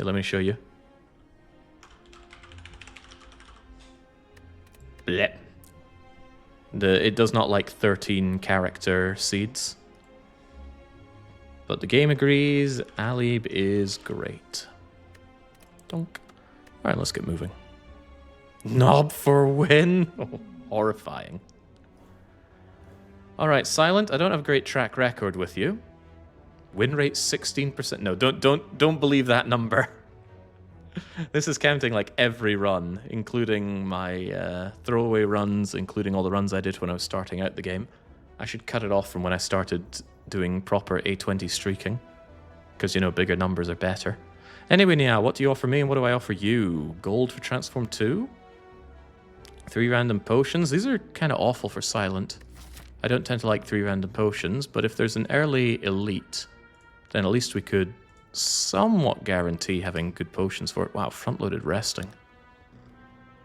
Here, let me show you. Blech. It does not like 13 character seeds. But the game agrees. Alib is great. Donk. Alright, let's get moving. Knob for win. Oh, horrifying. Alright, Silent, I don't have a great track record with you. Win rate 16%. No, don't believe that number. This is counting like every run, including my throwaway runs, including all the runs I did when I was starting out the game. I should cut it off from when I started doing proper A20 streaking. Because, you know, bigger numbers are better. Anyway, Nia, what do you offer me and what do I offer you? Gold for Transform 2? 3 random potions? These are kind of awful for Silent. I don't tend to like 3 random potions, but if there's an early elite, then at least we could somewhat guarantee having good potions for it. Wow, front-loaded resting.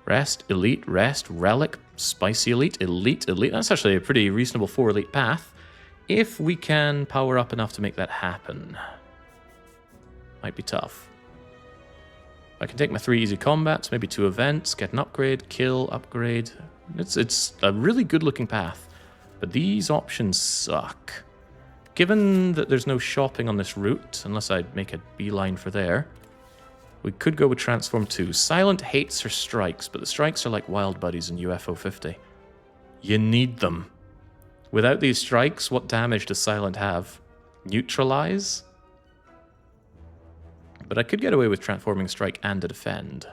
Rest, elite, rest, relic, spicy elite, elite, elite. That's actually a pretty reasonable 4 elite path. If we can power up enough to make that happen. Might be tough. I can take my 3 easy combats, maybe 2 events, get an upgrade, kill, upgrade. It's a really good-looking path. But these options suck. Given that there's no shopping on this route, unless I make a beeline for there, we could go with Transform 2. Silent hates her strikes, but the strikes are like wild buddies in UFO 50. You need them. Without these strikes, what damage does Silent have? Neutralize? But I could get away with transforming a strike and a defend.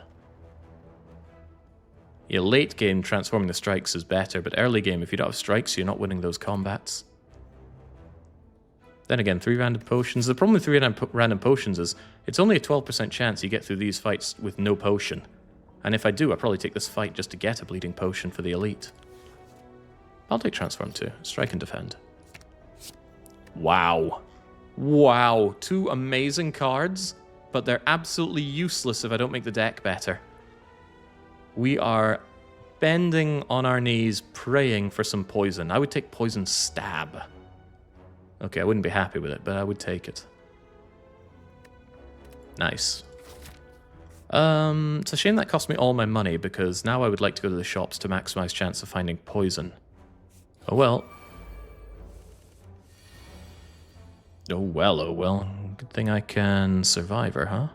Yeah, late game, transforming the strikes is better, but early game, if you don't have strikes, you're not winning those combats. Then again, 3 random potions. The problem with 3 random potions is it's only a 12% chance you get through these fights with no potion. And if I do, I'll probably take this fight just to get a bleeding potion for the elite. I'll take Transform 2. Strike and defend. Wow. Wow. 2 amazing cards, but they're absolutely useless if I don't make the deck better. We are bending on our knees, praying for some poison. I would take Poison Stab. Okay, I wouldn't be happy with it, but I would take it. Nice. It's a shame that cost me all my money, because now I would like to go to the shops to maximize chance of finding poison. Oh well. Oh well, oh well. Good thing I can survive her, huh?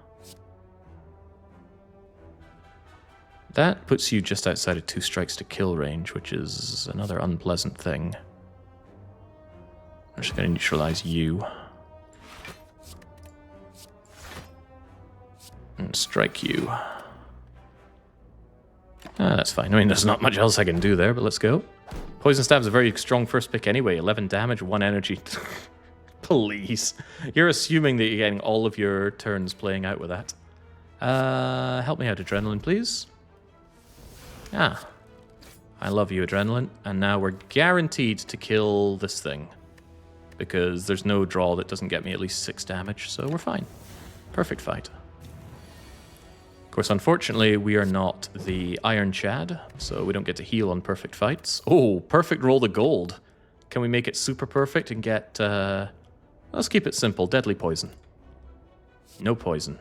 That puts you just outside of 2 strikes to kill range, which is another unpleasant thing. I'm just going to neutralize you. And strike you. That's fine. I mean, there's not much else I can do there, but let's go. Poison Stab's a very strong first pick anyway. 11 damage, 1 energy. Please. You're assuming that you're getting all of your turns playing out with that. Help me out, Adrenaline, please. Ah. I love you, Adrenaline. And now we're guaranteed to kill this thing. Because there's no draw that doesn't get me at least 6 damage, so we're fine. Perfect fight. Of course, unfortunately, we are not the Iron Chad, so we don't get to heal on perfect fights. Oh, perfect roll the gold. Can we make it super perfect and get... let's keep it simple. Deadly poison. No poison.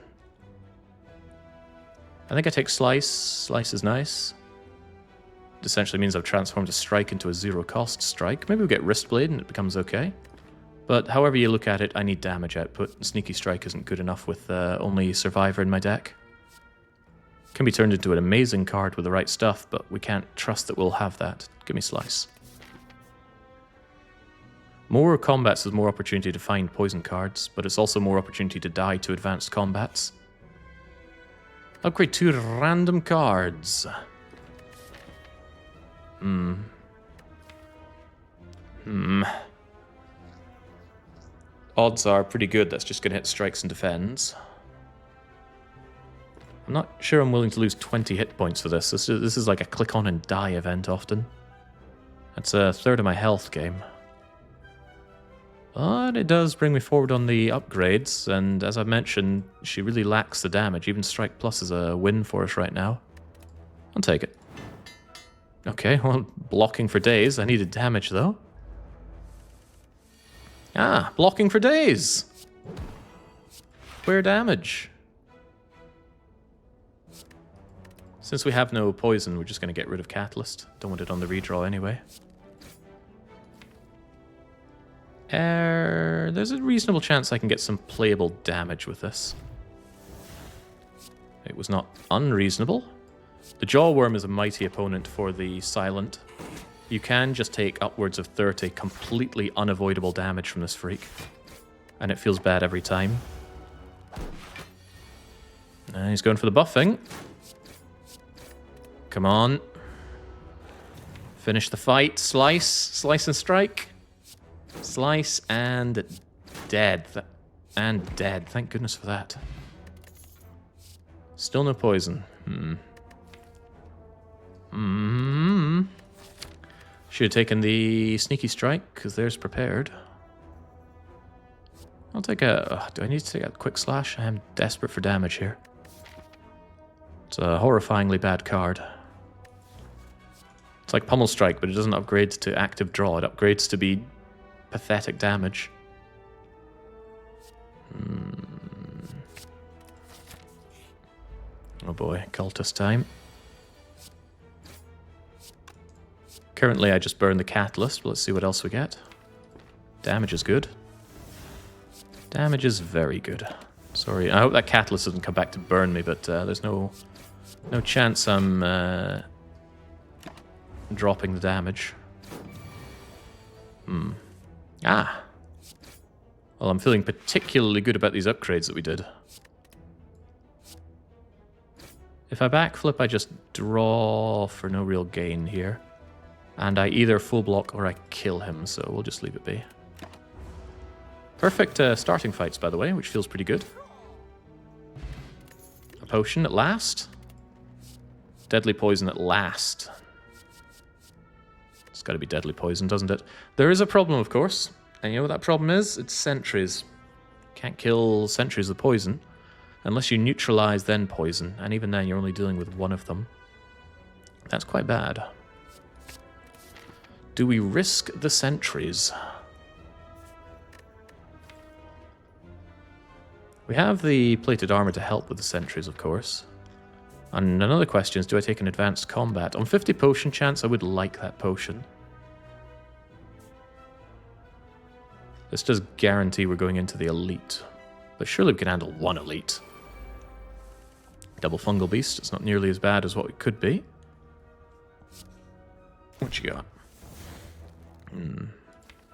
I think I take Slice. Slice is nice. It essentially means I've transformed a strike into a 0-cost strike. Maybe we'll get Wristblade and it becomes okay. But however you look at it, I need damage output. Sneaky Strike isn't good enough with only Survivor in my deck. Can be turned into an amazing card with the right stuff, but we can't trust that we'll have that. Give me Slice. More combats is more opportunity to find poison cards, but it's also more opportunity to die to advanced combats. Upgrade 2 random cards. Odds are pretty good that's just going to hit strikes and defends. I'm not sure I'm willing to lose 20 hit points for this. This is like a click on and die event often. That's a third of my health game. But it does bring me forward on the upgrades, and as I've mentioned, she really lacks the damage. Even Strike Plus is a win for us right now. I'll take it. Okay, well, blocking for days. I needed damage, though. Ah, blocking for days. Where damage? Since we have no poison, we're just going to get rid of Catalyst. Don't want it on the redraw anyway. There's a reasonable chance I can get some playable damage with this. It was not unreasonable. The Jawworm is a mighty opponent for the Silent. You can just take upwards of 30 completely unavoidable damage from this freak. And it feels bad every time. And he's going for the buffing. Come on. Finish the fight. Slice. Slice and strike. Slice and dead. And dead. Thank goodness for that. Still no poison. Should have taken the sneaky strike, because there's prepared. I'll take a... do I need to take a quick slash? I am desperate for damage here. It's a horrifyingly bad card. It's like Pummel Strike, but it doesn't upgrade to active draw. It upgrades to be pathetic damage. Oh boy, Cultist time. Currently I just burn the Catalyst, but let's see what else we get. Damage is good. Damage is very good. Sorry, I hope that Catalyst doesn't come back to burn me, but there's no chance I'm dropping the damage. Ah! Well, I'm feeling particularly good about these upgrades that we did. If I backflip, I just draw for no real gain here. And I either full block or I kill him, so we'll just leave it be. Perfect starting fights, by the way, which feels pretty good. A potion at last. Deadly poison at last. It's got to be deadly poison, doesn't it? There is a problem, of course. And you know what that problem is? It's sentries. Can't kill sentries with poison. Unless you neutralize, then poison. And even then, you're only dealing with one of them. That's quite bad. Do we risk the sentries? We have the plated armor to help with the sentries, of course. And another question is, do I take an advanced combat? On 50 potion chance, I would like that potion. This does guarantee we're going into the elite. But surely we can handle one elite. Double Fungal Beast, it's not nearly as bad as what it could be. What you got?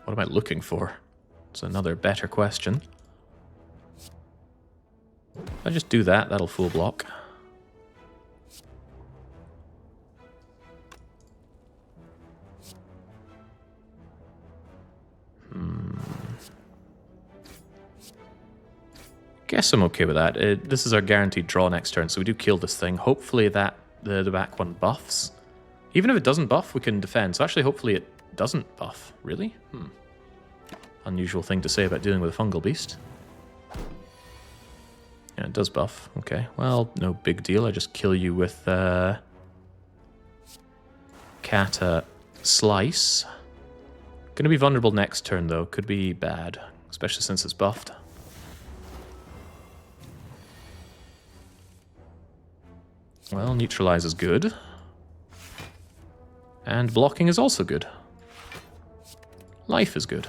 What am I looking for? It's another better question. If I just do that, that'll full block. Guess I'm okay with that. This is our guaranteed draw next turn, so we do kill this thing. Hopefully that the back one buffs. Even if it doesn't buff, we can defend. So actually, hopefully it doesn't buff. Really? Unusual thing to say about dealing with a fungal beast. Yeah, it does buff. Okay, well, no big deal. I just kill you with Kata Slice. Gonna be vulnerable next turn, though. Could be bad, especially since it's buffed. Well, neutralize is good. And blocking is also good. Life is good.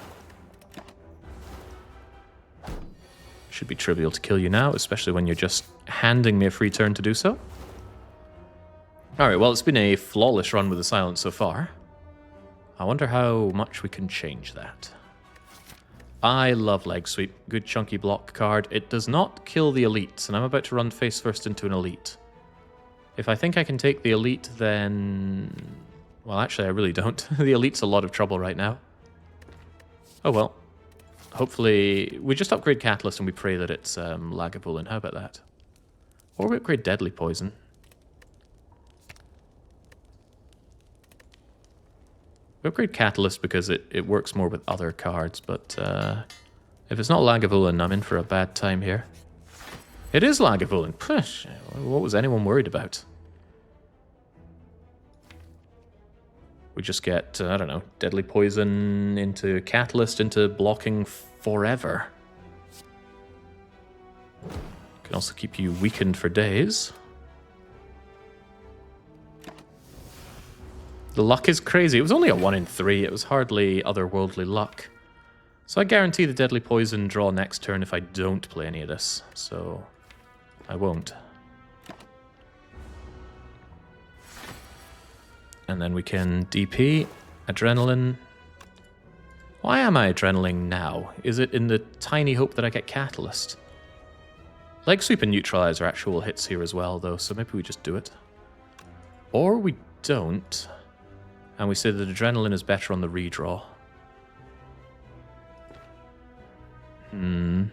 Should be trivial to kill you now, especially when you're just handing me a free turn to do so. Alright, well, it's been a flawless run with the Silence so far. I wonder how much we can change that. I love Leg Sweep. Good chunky block card. It does not kill the elites, and I'm about to run face first into an elite. If I think I can take the elite, then... well, actually, I really don't. The elite's a lot of trouble right now. Oh well. Hopefully... we just upgrade Catalyst and we pray that it's Lagavulin. How about that? Or we upgrade Deadly Poison. We upgrade Catalyst because it works more with other cards, but if it's not Lagavulin, I'm in for a bad time here. It is Lagavulin. Push. What was anyone worried about? We just get, I don't know, Deadly Poison into Catalyst into blocking forever. Can also keep you weakened for days. The luck is crazy. It was only a 1 in 3. It was hardly otherworldly luck. So I guarantee the deadly poison draw next turn if I don't play any of this. So I won't. And then we can DP, adrenaline. Why am I adrenalining now? Is it in the tiny hope that I get catalyst? Leg sweep and neutralize are actual hits here as well, though, so maybe we just do it. Or we don't, and we say that adrenaline is better on the redraw. It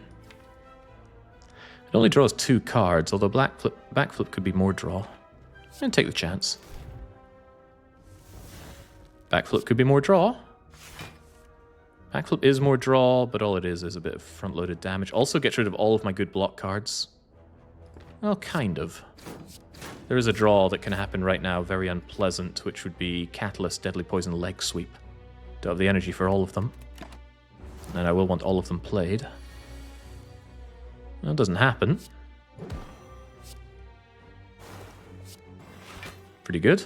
only draws 2 cards, although backflip could be more draw. I'm going to take the chance. Backflip could be more draw. Backflip is more draw, but all it is a bit of front-loaded damage. Also gets rid of all of my good block cards. Well, kind of. There is a draw that can happen right now, very unpleasant, which would be Catalyst, Deadly Poison, Leg Sweep. Don't have the energy for all of them. And I will want all of them played. That doesn't happen. Pretty good.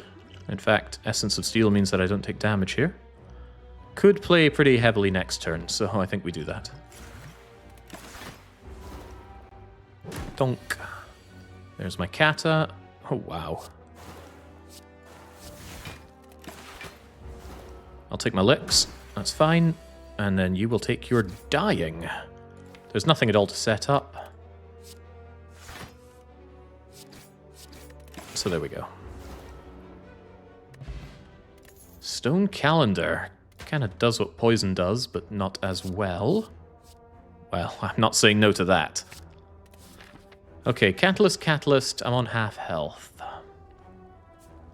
In fact, Essence of Steel means that I don't take damage here. Could play pretty heavily next turn, so I think we do that. Donk. There's my Kata. Oh, wow. I'll take my licks. That's fine. And then you will take your dying. There's nothing at all to set up. So there we go. Stone Calendar. Kind of does what poison does, but not as well. Well, I'm not saying no to that. Okay, Catalyst, I'm on half health.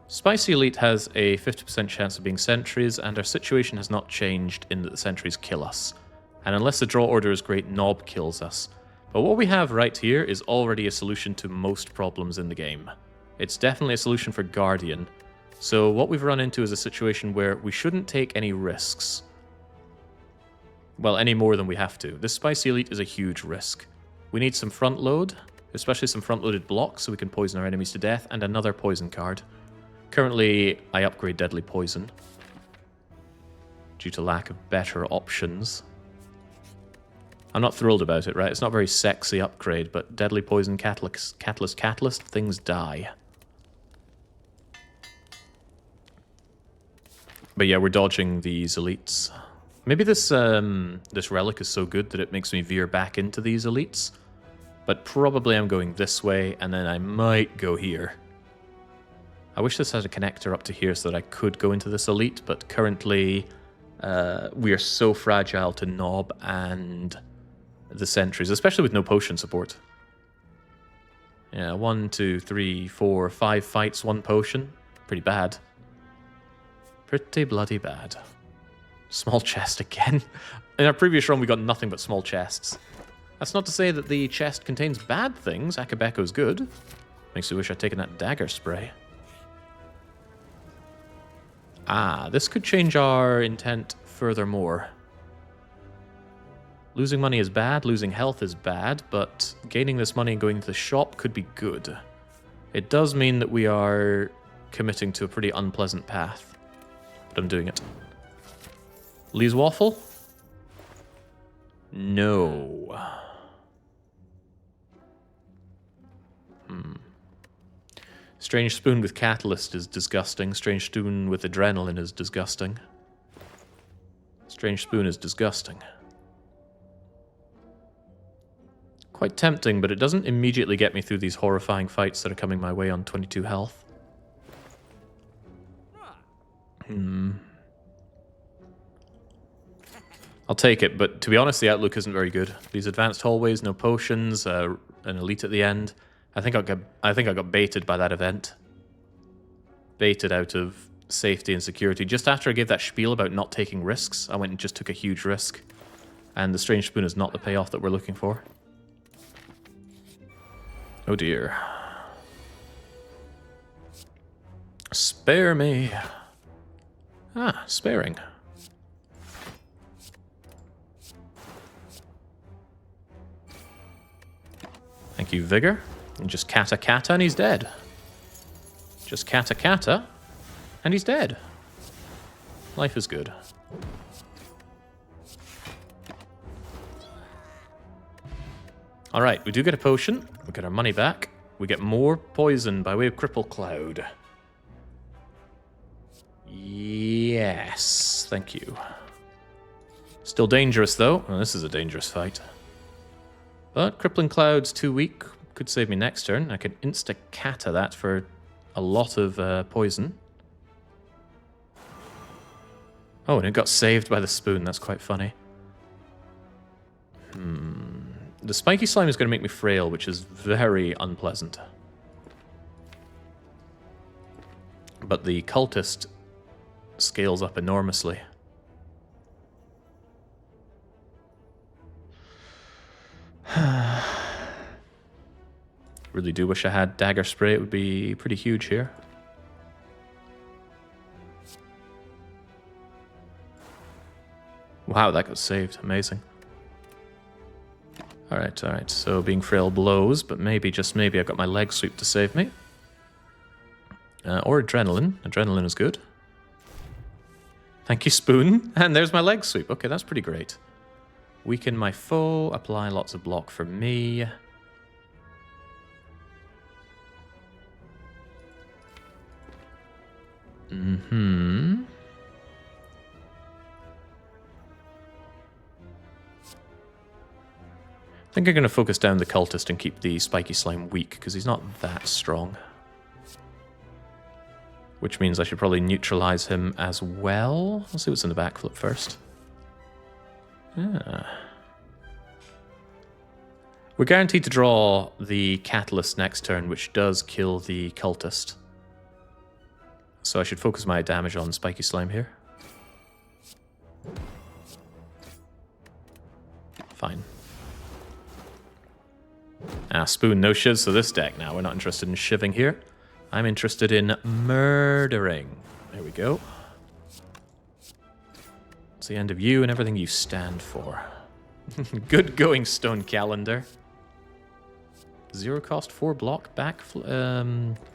Spicy Elite has a 50% chance of being sentries, and our situation has not changed in that the sentries kill us. And unless the draw order is great, Knob kills us. But what we have right here is already a solution to most problems in the game. It's definitely a solution for Guardian. So what we've run into is a situation where we shouldn't take any risks. Well, any more than we have to. This Spicy Elite is a huge risk. We need some front load, especially some front-loaded blocks so we can poison our enemies to death, and another poison card. Currently, I upgrade Deadly Poison due to lack of better options. I'm not thrilled about it, right? It's not a very sexy upgrade, but Deadly Poison, Catalyst, things die. But yeah, we're dodging these elites. Maybe this this relic is so good that it makes me veer back into these elites. But probably I'm going this way, and then I might go here. I wish this had a connector up to here so that I could go into this elite, but currently we are so fragile to Knob and the sentries, especially with no potion support. Yeah, 1, 2, 3, 4, 5 fights, 1 potion. Pretty bad. Pretty bloody bad. Small chest again. In our previous run, we got nothing but small chests. That's not to say that the chest contains bad things. Akabeko's good. Makes me wish I'd taken that dagger spray. Ah, this could change our intent furthermore. Losing money is bad, losing health is bad, but gaining this money and going to the shop could be good. It does mean that we are committing to a pretty unpleasant path. But I'm doing it. Lee's Waffle? No. Strange Spoon with Catalyst is disgusting. Strange Spoon with Adrenaline is disgusting. Strange Spoon is disgusting. Quite tempting, but it doesn't immediately get me through these horrifying fights that are coming my way on 22 health. I'll take it, but to be honest, the outlook isn't very good. These advanced hallways, no potions, an elite at the end. I think I got baited by that event. Baited out of safety and security. Just after I gave that spiel about not taking risks, I went and just took a huge risk. And the Strange Spoon is not the payoff that we're looking for. Oh dear. Spare me. Ah, sparing. Thank you, Vigor. And just Kata and he's dead. Just Kata, and he's dead. Life is good. Alright, we do get a potion. We get our money back. We get more poison by way of Cripple Cloud. Yes, thank you. Still dangerous, though. Well, this is a dangerous fight. But Crippling Cloud's too weak. Could save me next turn. I could insta-kata that for a lot of poison. Oh, and it got saved by the spoon. That's quite funny. The spiky slime is going to make me frail, which is very unpleasant. But the cultist scales up enormously. Really do wish I had dagger spray. It would be pretty huge here. Wow, that got saved. Amazing. Alright, alright. So being frail blows, but maybe, just maybe, I've got my leg sweep to save me. Or adrenaline. Adrenaline is good. Thank you, spoon. And there's my leg sweep. Okay, that's pretty great. Weaken my foe. Apply lots of block for me. I think I'm going to focus down the cultist and keep the spiky slime weak, because he's not that strong. Which means I should probably neutralize him as well. Let's see what's in the backflip first. Yeah. We're guaranteed to draw the catalyst next turn, which does kill the cultist. So I should focus my damage on spiky slime here. Fine. Ah, spoon, no shivs for this deck now. We're not interested in shiving here. I'm interested in murdering. There we go. It's the end of you and everything you stand for. Good going, Stone Calendar. 0 cost, 4 block, back,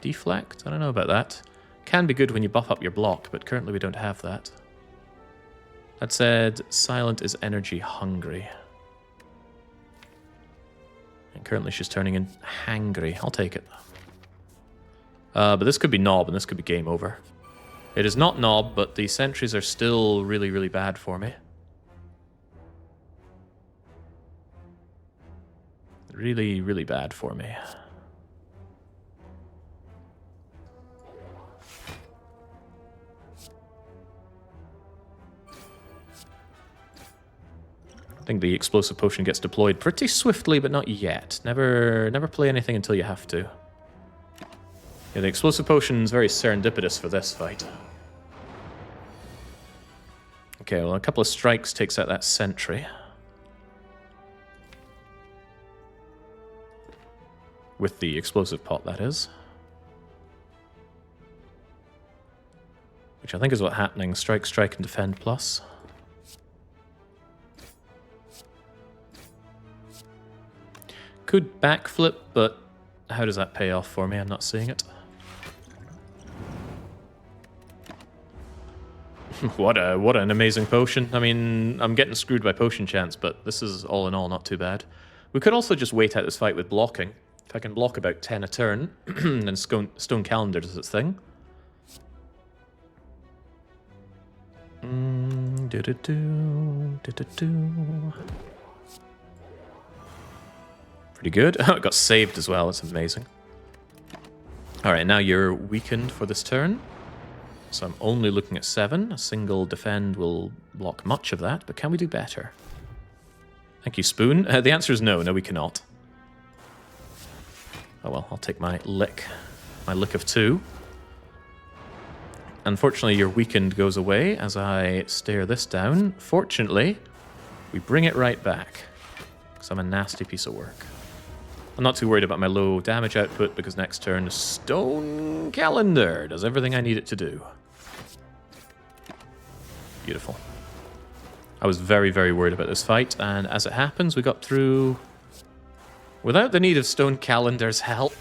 deflect. I don't know about that. Can be good when you buff up your block, but currently we don't have that. That said, Silent is energy hungry. And currently she's turning in hangry. I'll take it. But this could be Knob, and this could be game over. It is not Knob, but the sentries are still really, really bad for me. Really, really bad for me. I think the explosive potion gets deployed pretty swiftly, but not yet. Never play anything until you have to. Yeah, the explosive potion is very serendipitous for this fight. Okay, well, a couple of strikes takes out that sentry. With the explosive pot, that is. Which I think is what's happening. Strike, strike, and defend plus. Could backflip, but how does that pay off for me? I'm not seeing it. What an amazing potion. I mean, I'm getting screwed by potion chance, but this is all in all not too bad. We could also just wait out this fight with blocking. If I can block about 10 a turn, then Stone Calendar does its thing. Pretty good. Oh, it got saved as well. That's amazing. Alright, now you're weakened for this turn. So I'm only looking at 7. A single defend will block much of that, but can we do better? Thank you, Spoon. The answer is no. No, we cannot. Oh well, I'll take my lick. My lick of 2. Unfortunately, your weakened goes away as I stare this down. Fortunately, we bring it right back, because I'm a nasty piece of work. I'm not too worried about my low damage output, because next turn, Stone Calendar does everything I need it to do. Beautiful. I was very, very worried about this fight, and as it happens, we got through without the need of Stone Calendar's help.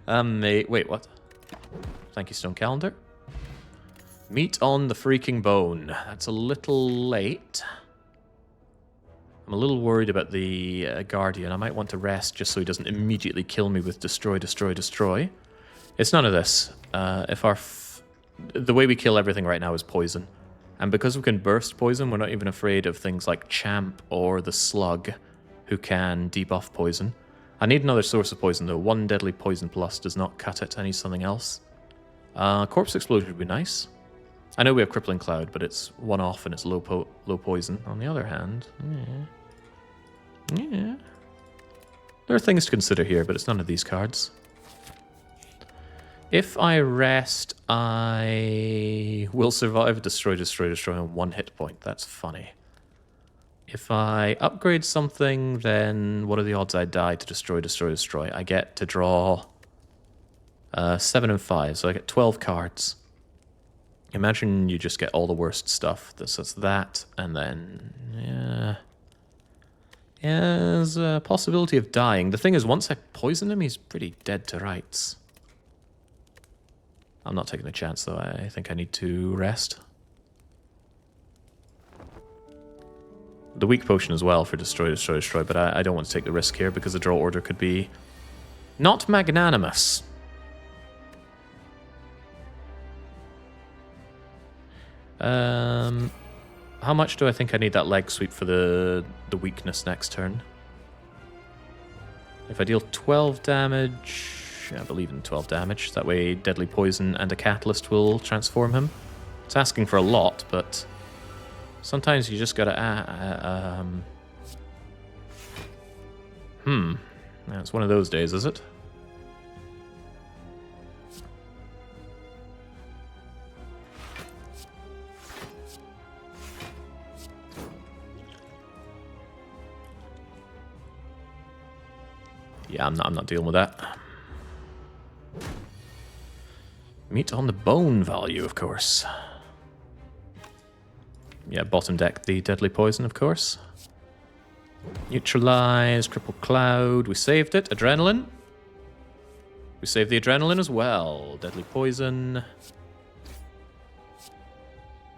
Wait, what? Thank you, Stone Calendar. Meat on the freaking bone. That's a little late. I'm a little worried about the Guardian. I might want to rest just so he doesn't immediately kill me with destroy, destroy, destroy. It's none of this. The way we kill everything right now is poison. And because we can burst poison, we're not even afraid of things like Champ or the Slug, who can debuff poison. I need another source of poison, though. 1 deadly poison plus does not cut it. I need something else. Corpse Explosion would be nice. I know we have Crippling Cloud, but it's one-off and it's low poison. On the other hand, yeah. There are things to consider here, but it's none of these cards. If I rest, I will survive destroy, destroy, destroy on 1 hit point. That's funny. If I upgrade something, then what are the odds I die to destroy, destroy, destroy? I get to draw 7 and 5, so I get 12 cards. Imagine you just get all the worst stuff. This is that, and then, yeah, there's a possibility of dying. The thing is, once I poison him, he's pretty dead to rights. I'm not taking a chance, though. I think I need to rest. The weak potion as well for destroy, destroy, destroy, but I don't want to take the risk here because the draw order could be not magnanimous. How much do I think I need that leg sweep for the weakness next turn? If I deal 12 damage... I believe in 12 damage. That way deadly poison and a catalyst will transform him. It's asking for a lot, but sometimes you just gotta... Yeah, it's one of those days, is it? Yeah, I'm not dealing with that. Meat on the bone value, of course. Yeah, bottom deck the deadly poison, of course. Neutralize, cripple cloud. We saved it. Adrenaline. We saved the adrenaline as well. Deadly poison.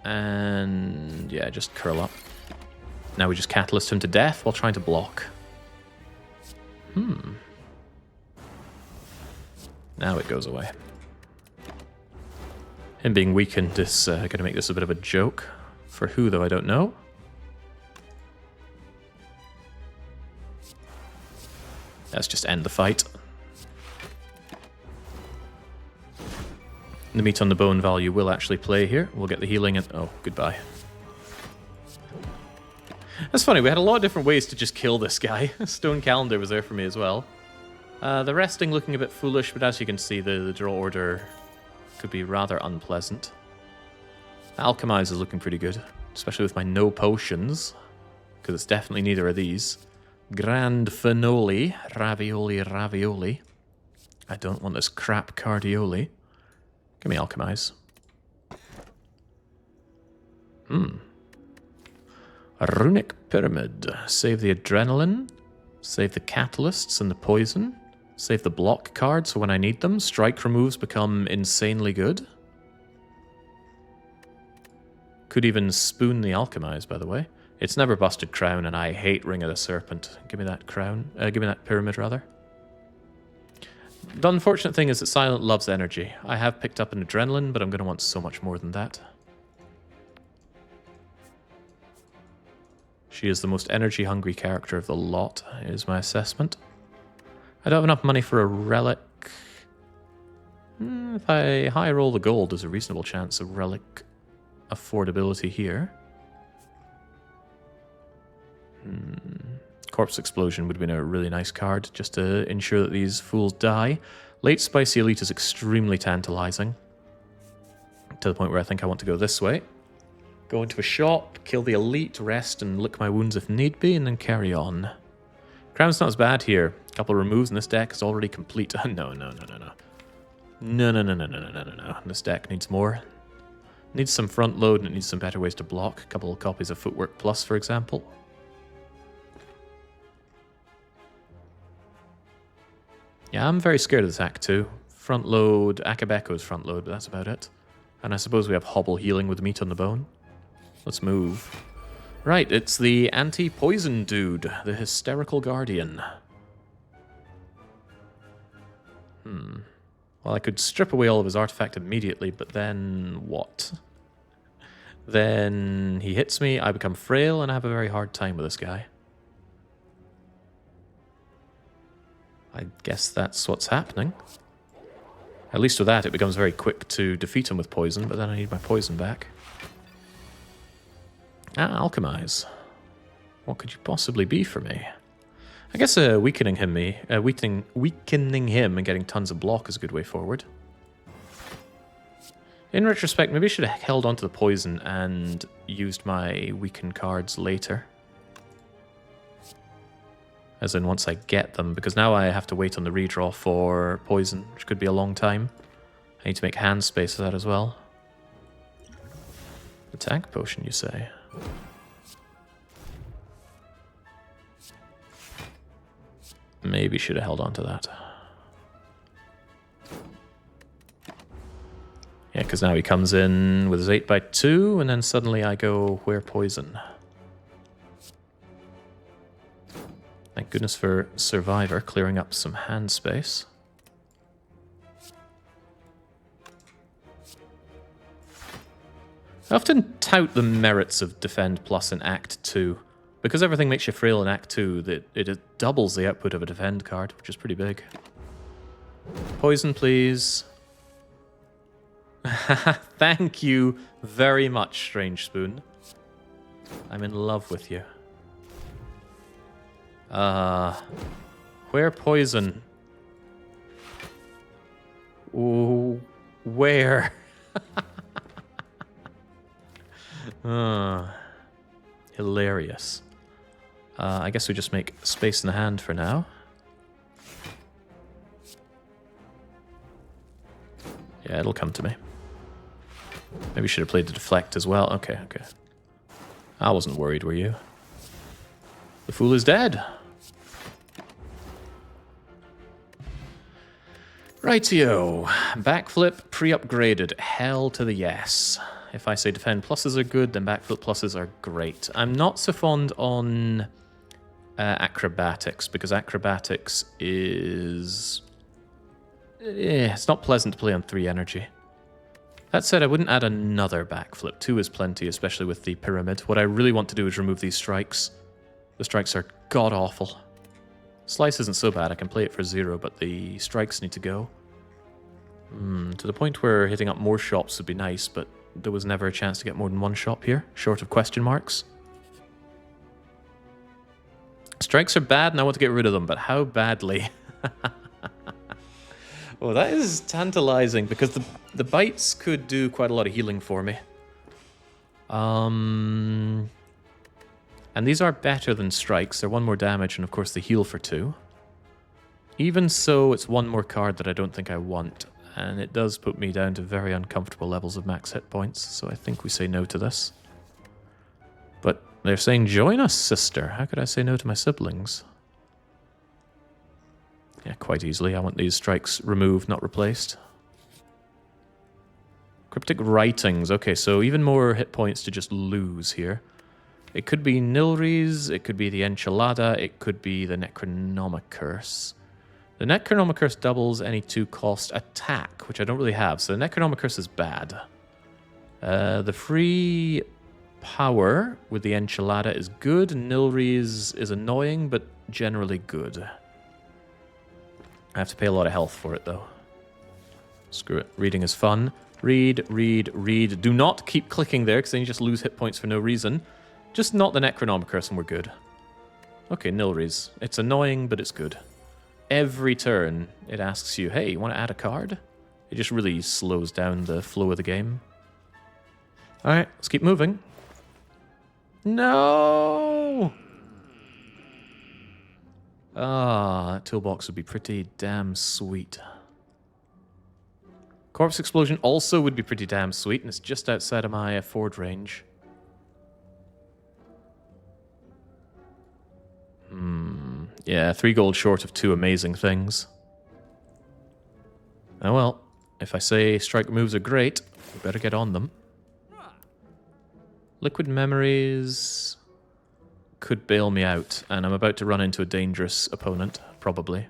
And yeah, just curl up. Now we just catalyst him to death while trying to block. Now it goes away. Him being weakened is going to make this a bit of a joke. For who, though, I don't know. Let's just end the fight. The meat on the bone value will actually play here. We'll get the healing and... oh, goodbye. That's funny, we had a lot of different ways to just kill this guy. Stone Calendar was there for me as well. The resting looking a bit foolish, but as you can see, the draw order could be rather unpleasant. Alchemize is looking pretty good, especially with my no potions, because it's definitely neither of these. Grand Finole, Ravioli, Ravioli. I don't want this crap Cardioli. Give me Alchemize. A Runic Pyramid. Save the Adrenaline. Save the Catalysts and the Poison. Save the block card so when I need them, strike removes become insanely good. Could even spoon the Alchemize, by the way. It's never busted Crown, and I hate Ring of the Serpent. Give me that Crown. Give me that Pyramid, rather. The unfortunate thing is that Silent loves energy. I have picked up an Adrenaline, but I'm going to want so much more than that. She is the most energy-hungry character of the lot, is my assessment. I don't have enough money for a relic. If I high roll the gold, there's a reasonable chance of relic affordability here. Corpse Explosion would have been a really nice card, just to ensure that these fools die. Late Spicy Elite is extremely tantalizing, to the point where I think I want to go this way. Go into a shop, kill the Elite, rest and lick my wounds if need be, and then carry on. Crown's not as bad here. A couple of removes in this deck is already complete. No. No. This deck needs more. Needs some front load and it needs some better ways to block. A couple of copies of Footwork Plus, for example. Yeah, I'm very scared of this Act 2. Front load, Akabeko's front load, but that's about it. And I suppose we have hobble healing with meat on the bone. Let's move. Right, it's the anti-poison dude, the hysterical guardian. Well, I could strip away all of his artifact immediately, but then what? Then he hits me, I become frail, and I have a very hard time with this guy. I guess that's what's happening. At least with that, it becomes very quick to defeat him with poison, but then I need my poison back. Alchemize. What could you possibly be for me? I guess weakening him and getting tons of block is a good way forward. In retrospect, maybe I should have held on to the poison and used my weakened cards later. As in once I get them, because now I have to wait on the redraw for poison, which could be a long time. I need to make hand space of that as well. Attack potion, you say? Maybe should have held on to that. Yeah, because now he comes in with his 8x2, and then suddenly I go, where poison? Thank goodness for Survivor, clearing up some hand space. I often tout the merits of Defend Plus in Act 2. Because everything makes you frail in Act 2, it doubles the output of a Defend card, which is pretty big. Poison, please. Thank you very much, Strange Spoon. I'm in love with you. Where poison? Ooh, where? Hilarious. I guess we just make space in the hand for now. Yeah, it'll come to me. Maybe we should have played the deflect as well. Okay. I wasn't worried, were you? The fool is dead. Rightio. Backflip pre-upgraded. Hell to the yes. If I say defend pluses are good, then backflip pluses are great. I'm not so fond on acrobatics, because acrobatics is... it's not pleasant to play on 3 energy. That said, I wouldn't add another backflip. 2 is plenty, especially with the pyramid. What I really want to do is remove these strikes. The strikes are god-awful. Slice isn't so bad, I can play it for 0, but the strikes need to go. To the point where hitting up more shops would be nice, but there was never a chance to get more than 1 shop here, short of question marks. Strikes are bad and I want to get rid of them, but how badly? Well, that is tantalizing, because the bites could do quite a lot of healing for me. And these are better than strikes. They're 1 more damage, and of course they heal for 2. Even so, it's 1 more card that I don't think I want, and it does put me down to very uncomfortable levels of max hit points, so I think we say no to this. But they're saying, join us, sister. How could I say no to my siblings? Yeah, quite easily. I want these strikes removed, not replaced. Cryptic Writings. Okay, so even more hit points to just lose here. It could be Nilri's, it could be the Enchilada, it could be the Necronomicurse. The Necronomicurse doubles any 2-cost attack, which I don't really have, so the Necronomicurse is bad. The free power with the Enchilada is good. Nilri's is annoying, but generally good. I have to pay a lot of health for it, though. Screw it. Reading is fun. Read, read, read. Do not keep clicking there, because then you just lose hit points for no reason. Just not the Necronomicurse, and we're good. Okay, Nilri's. It's annoying, but it's good. Every turn, it asks you, hey, you want to add a card? It just really slows down the flow of the game. Alright, let's keep moving. No! That toolbox would be pretty damn sweet. Corpse Explosion also would be pretty damn sweet, and it's just outside of my afford range. Yeah, 3 gold short of 2 amazing things. Oh well, If I say strike moves are great, we better get on them. Liquid memories could bail me out, and I'm about to run into a dangerous opponent, probably.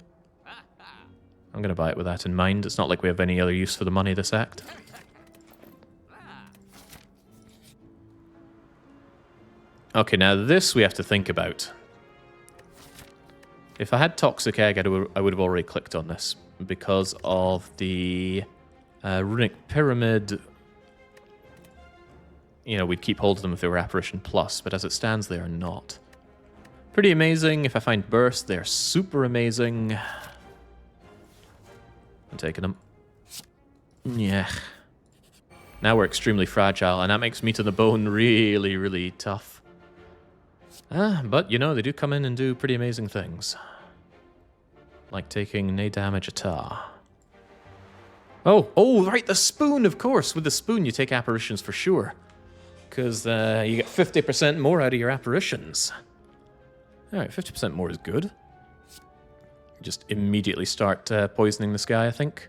I'm going to buy it with that in mind. It's not like we have any other use for the money this act. Okay, now this we have to think about. If I had Toxic Egg, I would have already clicked on this because of the Runic Pyramid. You know, we'd keep hold of them if they were Apparition Plus, but as it stands, they are not. Pretty amazing. If I find Burst, they're super amazing. I'm taking them. Yeah. Now we're extremely fragile, and that makes Meat on the Bone really, really tough. But, you know, they do come in and do pretty amazing things. Like taking no damage at all. Oh, right, the spoon, of course. With the spoon, you take apparitions for sure. Because you get 50% more out of your apparitions. Alright, 50% more is good. Just immediately start poisoning this guy, I think.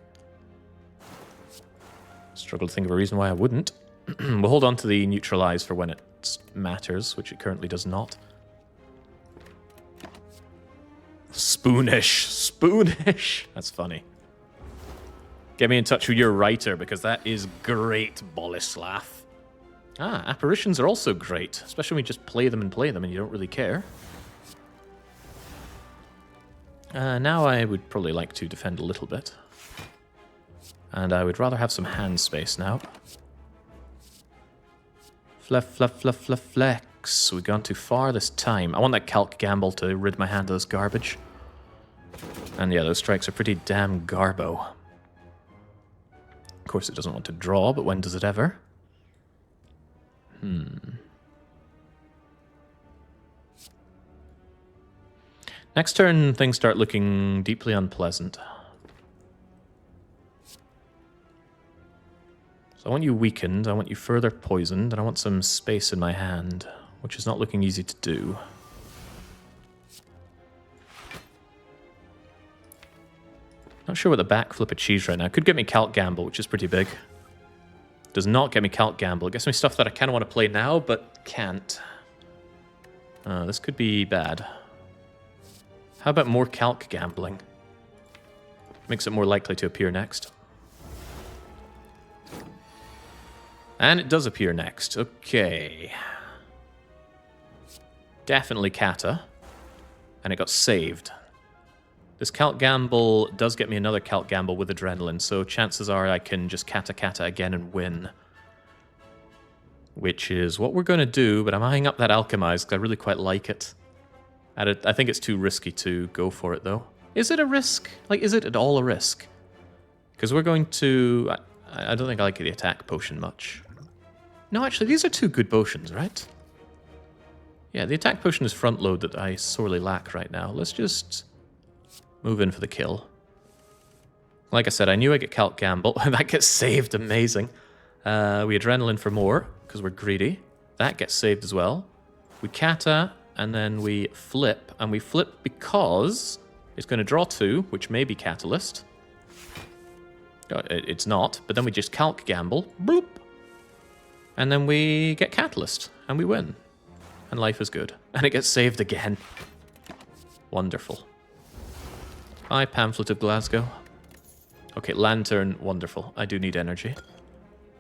Struggle to think of a reason why I wouldn't. We'll hold on to the neutralize for when it matters, which it currently does not. Spoonish. Spoonish. That's funny. Get me in touch with your writer, because that is great, Boleslav. Apparitions are also great, especially when you just play them and you don't really care. Now I would probably like to defend a little bit. And I would rather have some hand space now. Flex. We've gone too far this time. I want that Calc Gamble to rid my hand of this garbage. And yeah, those strikes are pretty damn garbo. Of course it doesn't want to draw, but when does it ever? Next turn, things start looking deeply unpleasant. So I want you weakened, I want you further poisoned, and I want some space in my hand, which is not looking easy to do. Not sure what the backflip achieves right now. Could get me Calc Gamble, which is pretty big. Does not get me Calc Gamble. It gets me stuff that I kind of want to play now, but can't. This could be bad. How about more Calc Gambling? Makes it more likely to appear next. And it does appear next. Okay. Definitely Kata. And it got saved. This Calc Gamble does get me another Calc Gamble with Adrenaline, so chances are I can just Kata again and win. Which is what we're going to do, but I'm eyeing up that Alchemize because I really quite like it. I think it's too risky to go for it, though. Is it a risk? Like, is it at all a risk? Because we're going to... I don't think I like the attack potion much. No, actually, these are two good potions, right? Yeah, the attack potion is front load that I sorely lack right now. Let's just move in for the kill. Like I said, I knew I'd get Calc Gamble. That gets saved, amazing. We Adrenaline for more, because we're greedy. That gets saved as well. We Kata, and then we flip. And we flip because it's going to draw 2, which may be Catalyst. It's not, but then we just Calc Gamble. Bloop. And then we get Catalyst, and we win. And life is good. And it gets saved again. Wonderful. Hi, Pamphlet of Glasgow. Okay, Lantern, wonderful. I do need energy.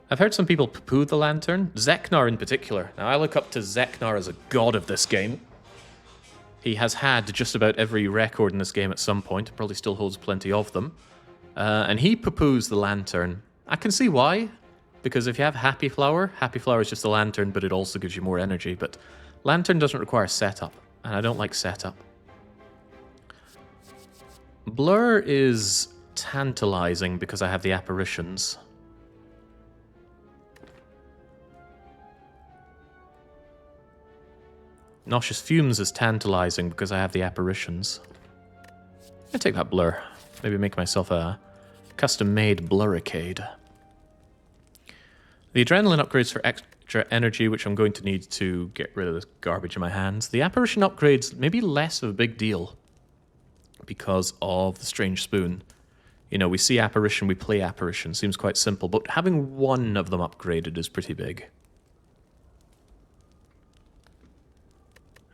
I've heard some people poo-poo the Lantern. Zeknar in particular. Now, I look up to Zeknar as a god of this game. He has had just about every record in this game at some point. Probably still holds plenty of them. And he poo-poos the Lantern. I can see why. Because if you have Happy Flower is just a Lantern, but it also gives you more energy. But Lantern doesn't require setup. And I don't like setup. Blur is tantalizing because I have the apparitions. Nauseous Fumes is tantalizing because I have the apparitions. I take that Blur. Maybe make myself a custom-made Blurricade. The Adrenaline upgrades for extra energy, which I'm going to need to get rid of this garbage in my hands. The apparition upgrades, maybe less of a big deal because of the Strange Spoon. You know, we see apparition, we play apparition. Seems quite simple, but having one of them upgraded is pretty big.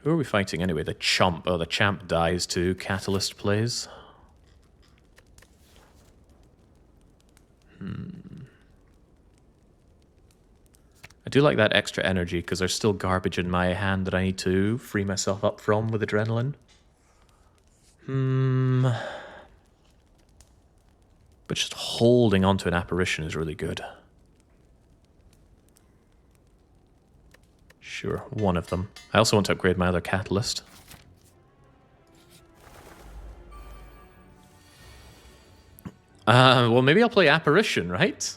Who are we fighting anyway? The chump. Oh, the champ dies too. Catalyst plays. I do like that extra energy because there's still garbage in my hand that I need to free myself up from with adrenaline. But just holding onto an apparition is really good. Sure, one of them. I also want to upgrade my other catalyst. Well, maybe I'll play apparition, right?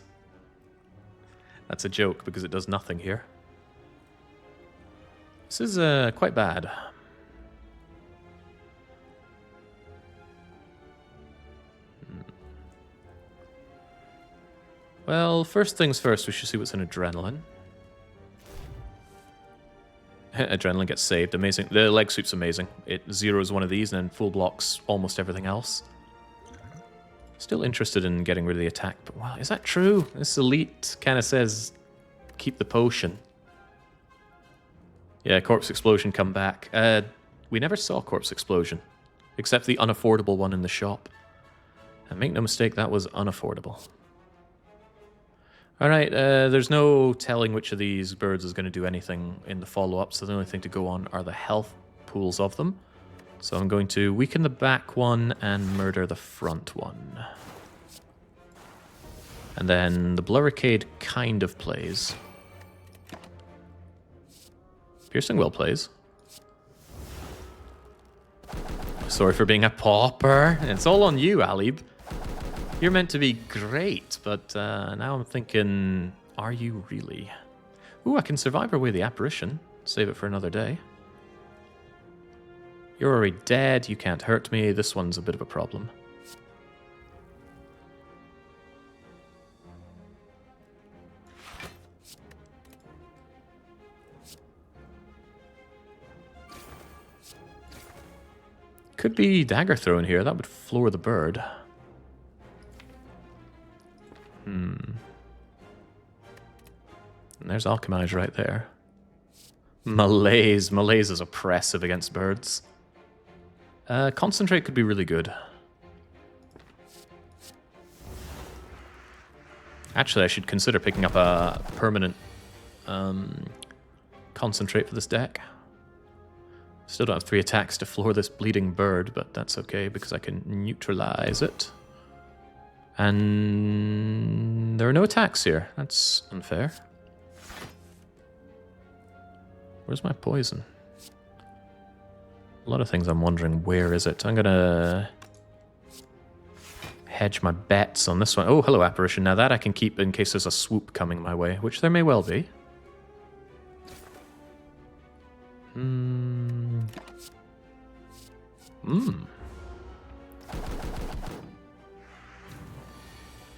That's a joke because it does nothing here. This is quite bad. Well, first things first, we should see what's in adrenaline. Adrenaline gets saved. Amazing. The leg suit's amazing. It zeroes one of these and then full blocks almost everything else. Still interested in getting rid of the attack, but wow, is that true? This elite kind of says keep the potion. Yeah, corpse explosion, come back. We never saw corpse explosion, except the unaffordable one in the shop. And make no mistake, that was unaffordable. Alright, there's no telling which of these birds is going to do anything in the follow-up, so the only thing to go on are the health pools of them. So I'm going to weaken the back one and murder the front one. And then the Blurricade kind of plays. Piercing Will plays. Sorry for being a pauper. It's all on you, Alib. You're meant to be great, but now I'm thinking, are you really? Ooh, I can survive away the apparition. Save it for another day. You're already dead, you can't hurt me. This one's a bit of a problem. Could be dagger thrown here. That would floor the bird. And there's Alchemize right there. Malaise. Malaise is oppressive against birds. Concentrate could be really good. Actually, I should consider picking up a permanent concentrate for this deck. Still don't have 3 attacks to floor this bleeding bird, but that's okay because I can neutralize it. And there are no attacks here. That's unfair. Where's my poison? A lot of things I'm wondering, where is it? I'm gonna hedge my bets on this one. Oh, hello, apparition. Now that I can keep in case there's a swoop coming my way, which there may well be.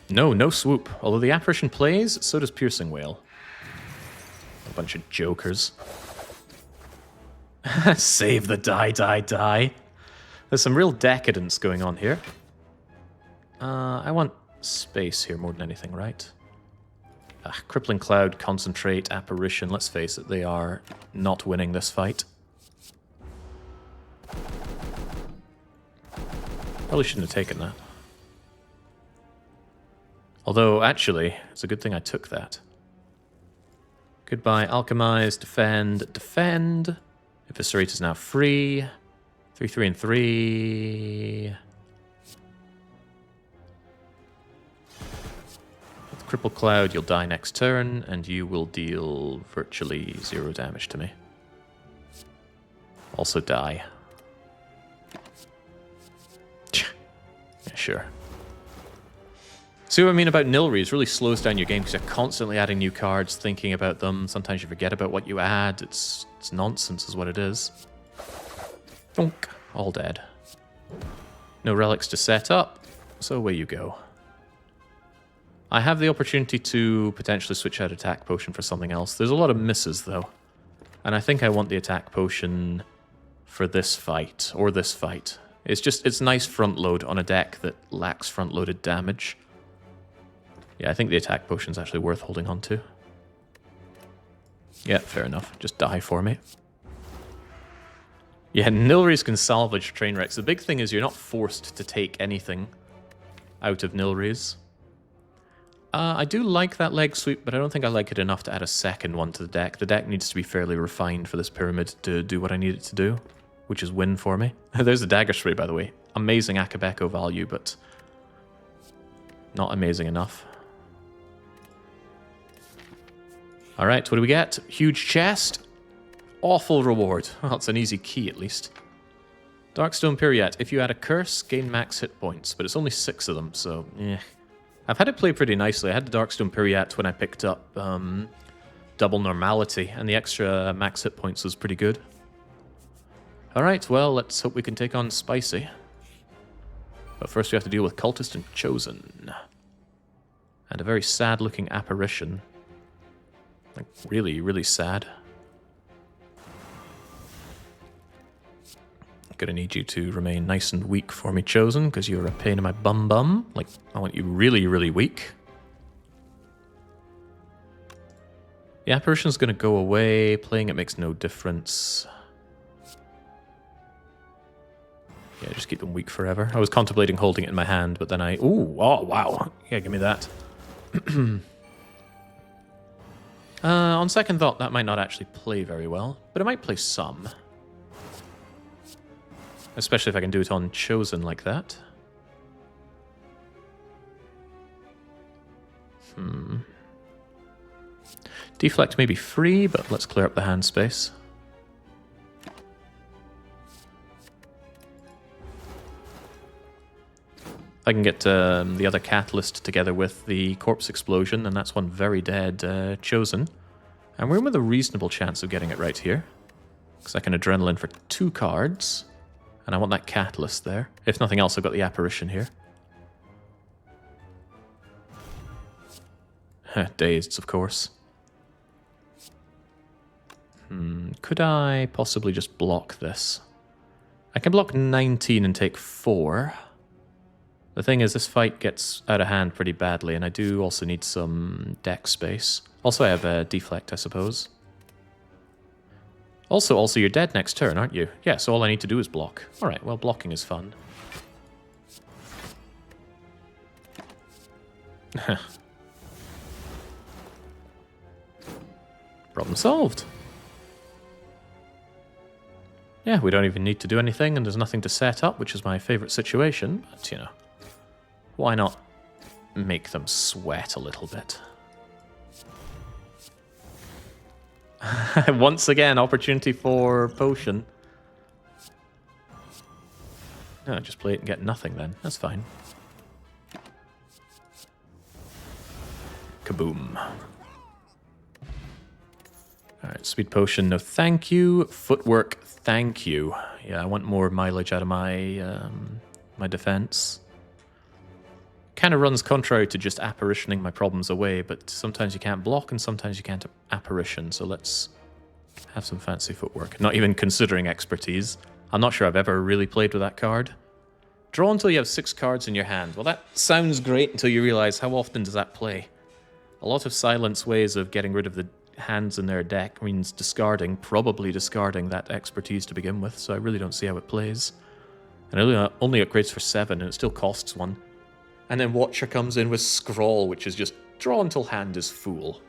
No swoop. Although the apparition plays, so does Piercing Wail. A bunch of jokers. Save the die. There's some real decadence going on here. I want space here more than anything, right? Crippling Cloud, Concentrate, Apparition. Let's face it, they are not winning this fight. Probably shouldn't have taken that. Although, actually, it's a good thing I took that. Goodbye, Alchemize, defend. Eviscerate is now free. 3, 3, and 3. With Cripple Cloud, you'll die next turn, and you will deal virtually 0 damage to me. Also die. Yeah, sure. See what I mean about Nilri? It really slows down your game because you're constantly adding new cards, thinking about them. Sometimes you forget about what you add. It's nonsense is what it is. Donk. All dead. No relics to set up, so away you go. I have the opportunity to potentially switch out attack potion for something else. There's a lot of misses, though. And I think I want the attack potion for this fight, or this fight. It's nice front load on a deck that lacks front loaded damage. Yeah, I think the attack potion's actually worth holding on to. Yeah, fair enough. Just die for me. Yeah, Nilries can salvage train wrecks. The big thing is you're not forced to take anything out of Nilries. I do like that leg sweep, but I don't think I like it enough to add a second one to the deck. The deck needs to be fairly refined for this pyramid to do what I need it to do, which is win for me. There's a dagger spray, by the way. Amazing Akabeko value, but not amazing enough. Alright, what do we get? Huge chest. Awful reward. Well, it's an easy key, at least. Darkstone Periat. If you add a curse, gain max hit points, but it's only 6 of them, so eh. I've had it play pretty nicely. I had the Darkstone Periat when I picked up Double Normality, and the extra max hit points was pretty good. Alright, well, let's hope we can take on Spicy. But first we have to deal with Cultist and Chosen. And a very sad-looking apparition. Like, really, really sad. Gonna need you to remain nice and weak for me, Chosen, because you're a pain in my bum. Like, I want you really, really weak. The apparition's gonna go away. Playing it makes no difference. Yeah, just keep them weak forever. I was contemplating holding it in my hand, but then Ooh, oh, wow. Yeah, give me that. On second thought, that might not actually play very well, but it might play some. Especially if I can do it on Chosen like that. Deflect may be free, but let's clear up the hand space. I can get the other Catalyst together with the Corpse Explosion, and that's one very dead Chosen. And we're in with a reasonable chance of getting it right here. Because I can Adrenaline for 2 cards. And I want that Catalyst there. If nothing else, I've got the Apparition here. Dazed, of course. Could I possibly just block this? I can block 19 and take 4. The thing is, this fight gets out of hand pretty badly, and I do also need some deck space. Also, I have a Deflect, I suppose. Also, you're dead next turn, aren't you? Yeah, so all I need to do is block. Alright, well, blocking is fun. Problem solved. Yeah, we don't even need to do anything, and there's nothing to set up, which is my favorite situation, but, you know, why not make them sweat a little bit? Once again, opportunity for potion. No, just play it and get nothing then. That's fine. Kaboom. Alright, speed potion, no thank you. Footwork, thank you. Yeah, I want more mileage out of my my defense. Kind of runs contrary to just apparitioning my problems away, but sometimes you can't block and sometimes you can't apparition, so let's have some fancy footwork. Not even considering expertise. I'm not sure I've ever really played with that card. Draw until you have 6 cards in your hand. Well, that sounds great until you realize how often does that play. A lot of silence ways of getting rid of the hands in their deck means probably discarding that expertise to begin with, so I really don't see how it plays. And it only upgrades for 7, and it still costs 1. And then Watcher comes in with Scrawl, which is just draw until hand is full.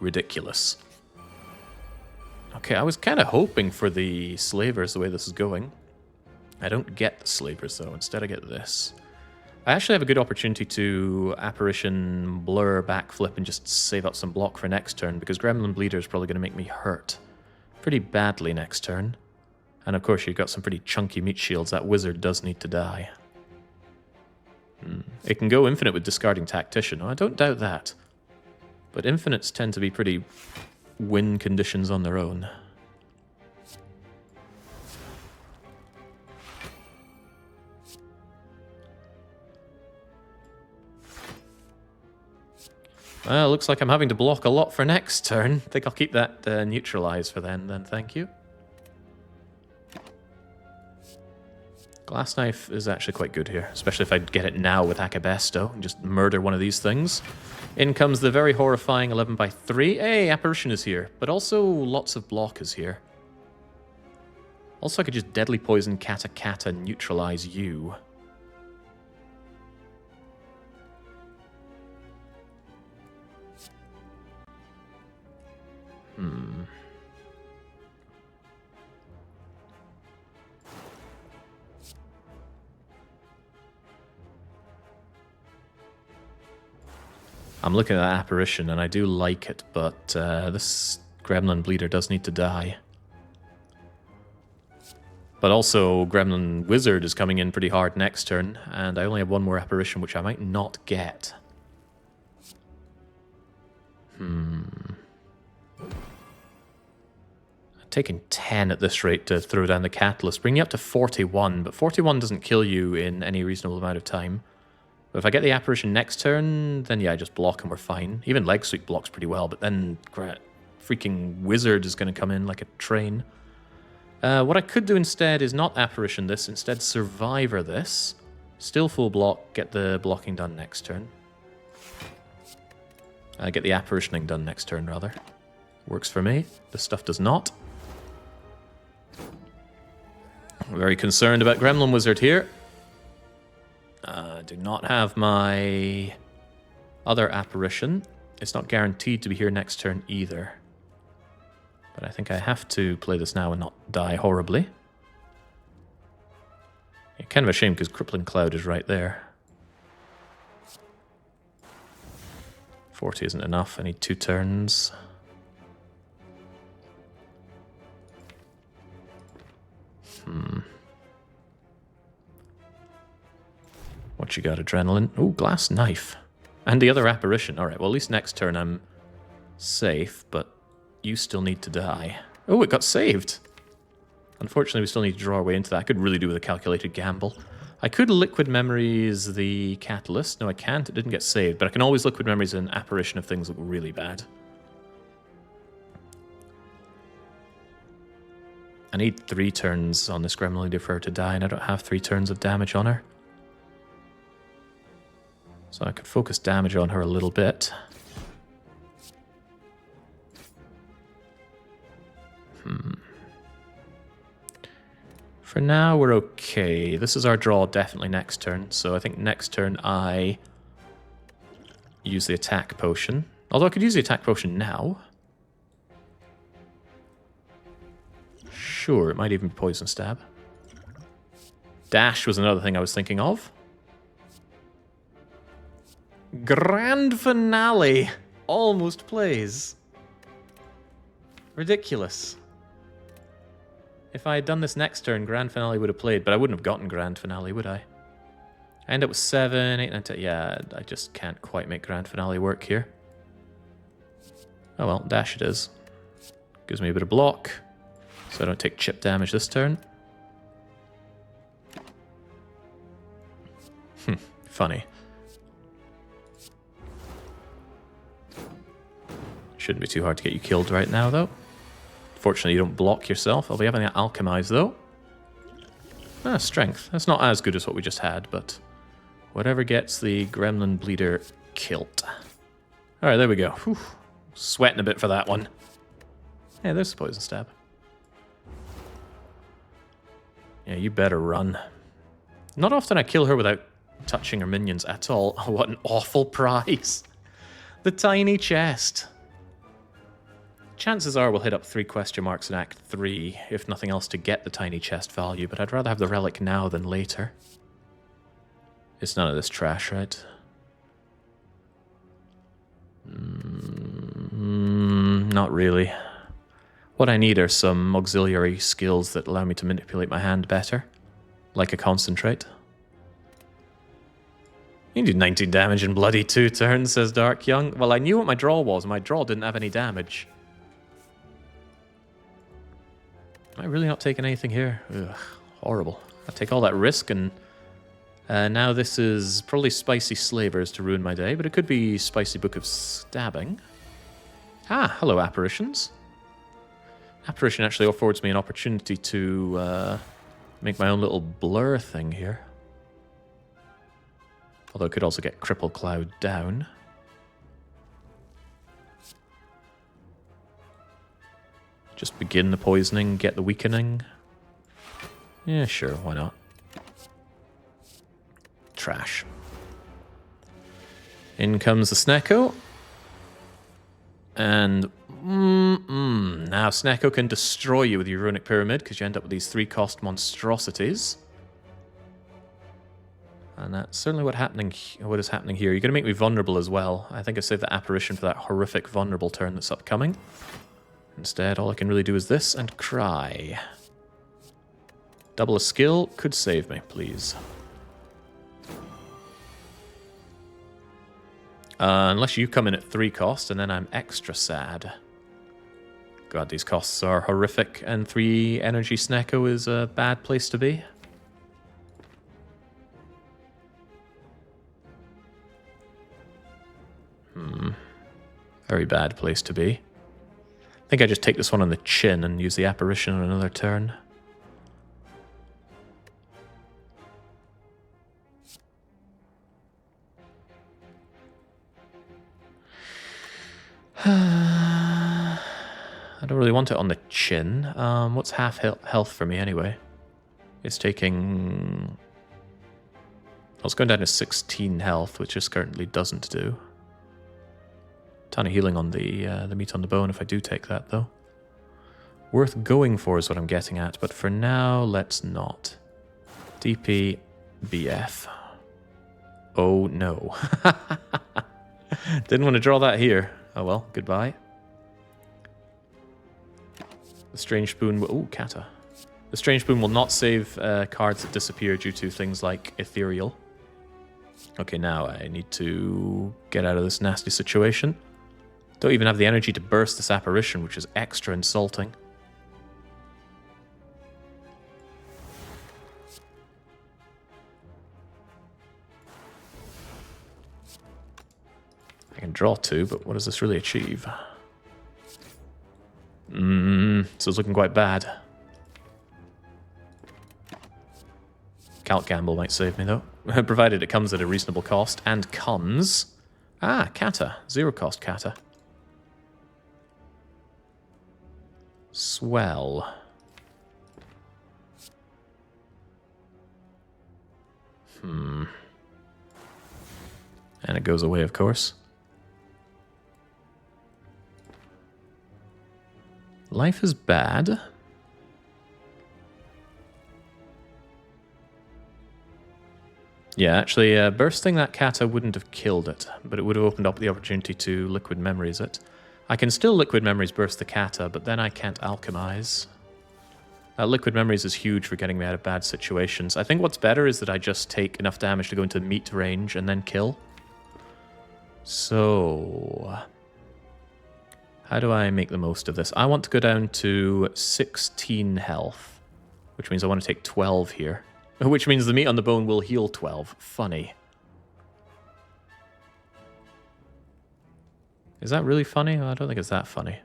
Ridiculous. Okay, I was kind of hoping for the Slavers the way this is going. I don't get the Slavers, though. Instead, I get this. I actually have a good opportunity to Apparition, Blur, Backflip, and just save up some block for next turn, because Gremlin Bleeder is probably going to make me hurt pretty badly next turn. And of course, you've got some pretty chunky meat shields. That wizard does need to die. It can go infinite with discarding Tactician. I don't doubt that. But infinites tend to be pretty win conditions on their own. Well, looks like I'm having to block a lot for next turn. I think I'll keep that neutralized for then, thank you. Glass knife is actually quite good here, especially if I get it now with Akabesto and just murder one of these things. In comes the very horrifying 11 by 3. Hey, apparition is here, but also lots of block is here. Also, I could just deadly poison Kata Kata and neutralize you. I'm looking at that apparition and I do like it, but this Gremlin Bleeder does need to die. But also, Gremlin Wizard is coming in pretty hard next turn, and I only have one more apparition, which I might not get. I'm taking 10 at this rate to throw down the Catalyst, bringing you up to 41, but 41 doesn't kill you in any reasonable amount of time. But if I get the apparition next turn, then yeah, I just block and we're fine. Even Leg Sweep blocks pretty well, but then freaking Wizard is going to come in like a train. What I could do instead is not apparition this, instead survivor this. Still full block, get the blocking done next turn. Get the apparitioning done next turn, rather. Works for me. This stuff does not. I'm very concerned about Gremlin Wizard here. Do not have my other apparition. It's not guaranteed to be here next turn either. But I think I have to play this now and not die horribly. Yeah, kind of a shame because Crippling Cloud is right there. 40 isn't enough. I need 2 turns. What you got, Adrenaline? Oh, Glass Knife. And the other apparition. Alright, well at least next turn I'm safe, but you still need to die. Oh, it got saved! Unfortunately, we still need to draw our way into that. I could really do with a calculated gamble. I could Liquid Memories the Catalyst. No, I can't. It didn't get saved, but I can always Liquid Memories an apparition if things look really bad. I need 3 turns on this Gremlin Leader for her to die, and I don't have 3 turns of damage on her. So I could focus damage on her a little bit. For now, we're okay. This is our draw definitely next turn, so I think next turn I use the attack potion. Although I could use the attack potion now. Sure, it might even be Poison Stab. Dash was another thing I was thinking of. Grand Finale almost plays. Ridiculous. If I had done this next turn, Grand Finale would have played, but I wouldn't have gotten Grand Finale, would I? I end up with 7, 8, 9, 10. Yeah, I just can't quite make Grand Finale work here. Oh well, dash it is. Gives me a bit of block, so I don't take chip damage this turn. Funny. Shouldn't be too hard to get you killed right now, though. Fortunately, you don't block yourself. I'll be having to Alchemize, though. Strength. That's not as good as what we just had, but whatever gets the Gremlin Bleeder killed. Alright, there we go. Whew. Sweating a bit for that one. Yeah, there's the Poison Stab. Yeah, you better run. Not often I kill her without touching her minions at all. Oh, what an awful prize. The tiny chest. Chances are we'll hit up 3 question marks in Act 3, if nothing else to get the tiny chest value, but I'd rather have the relic now than later. It's none of this trash, right? Not really. What I need are some auxiliary skills that allow me to manipulate my hand better, like a concentrate. You do 19 damage in bloody 2 turns, says Dark Young. Well, I knew what my draw was, and my draw didn't have any damage. Am I really not taking anything here? Ugh, horrible. I take all that risk, and now this is probably Spicy Slavers to ruin my day, but it could be Spicy Book of Stabbing. Ah, hello, Apparitions. Apparition actually affords me an opportunity to Make my own little blur thing here. Although I could also get Cripple Cloud down. Just begin the poisoning, get the weakening. Yeah, sure, why not? Trash. In comes the Snecko. And now Snecko can destroy you with your Runic Pyramid because you end up with these 3-cost monstrosities. And that's certainly what is happening here. You're going to make me vulnerable as well. I think I saved the apparition for that horrific vulnerable turn that's upcoming. Instead, all I can really do is this and cry. Double a skill could save me, please. Unless you come in at 3 cost, and then I'm extra sad. God, these costs are horrific, and 3 energy Snecko is a bad place to be. Very bad place to be. I think I just take this one on the chin and use the apparition on another turn. I don't really want it on the chin. What's half health for me anyway? It's taking... Well, it's going down to 16 health, which this currently doesn't do. Ton of healing on the meat on the bone if I do take that, though. Worth going for is what I'm getting at, but for now, let's not. DP, BF. Oh, no. Didn't want to draw that here. Oh well, goodbye. The Strange Spoon... Oh, Kata. The Strange Spoon will not save cards that disappear due to things like Ethereal. Okay, now I need to get out of this nasty situation. Don't even have the energy to burst this apparition, which is extra insulting. I can draw 2, but what does this really achieve? So it's looking quite bad. Calc Gamble might save me, though. Provided it comes at a reasonable cost. And comes... Ah, Kata. 0 cost Kata. Swell. And it goes away, of course. Life is bad. Yeah, actually, bursting that Kata wouldn't have killed it, but it would have opened up the opportunity to Liquid Memories it. I can still Liquid Memories burst the Kata, but then I can't alchemize. Liquid Memories is huge for getting me out of bad situations. I think what's better is that I just take enough damage to go into meat range and then kill. So... how do I make the most of this? I want to go down to 16 health, which means I want to take 12 here. Which means the meat on the bone will heal 12. Funny. Is that really funny? Well, I don't think it's that funny.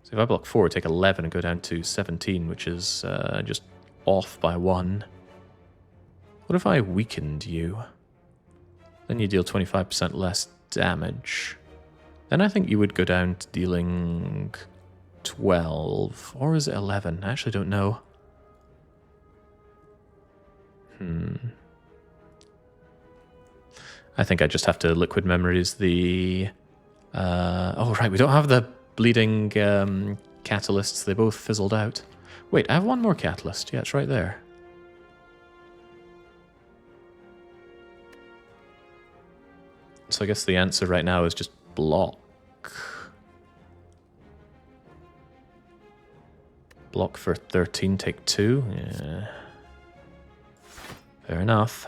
So if I block 4, take 11 and go down to 17, which is just off by 1. What if I weakened you? Then you deal 25% less damage. Then I think you would go down to dealing 12. Or is it 11? I actually don't know. I think I just have to Liquid Memories the... oh, right, we don't have the bleeding catalysts. They both fizzled out. Wait, I have one more catalyst. Yeah, it's right there. So I guess the answer right now is just block. Block for 13, take 2. Yeah. Fair enough.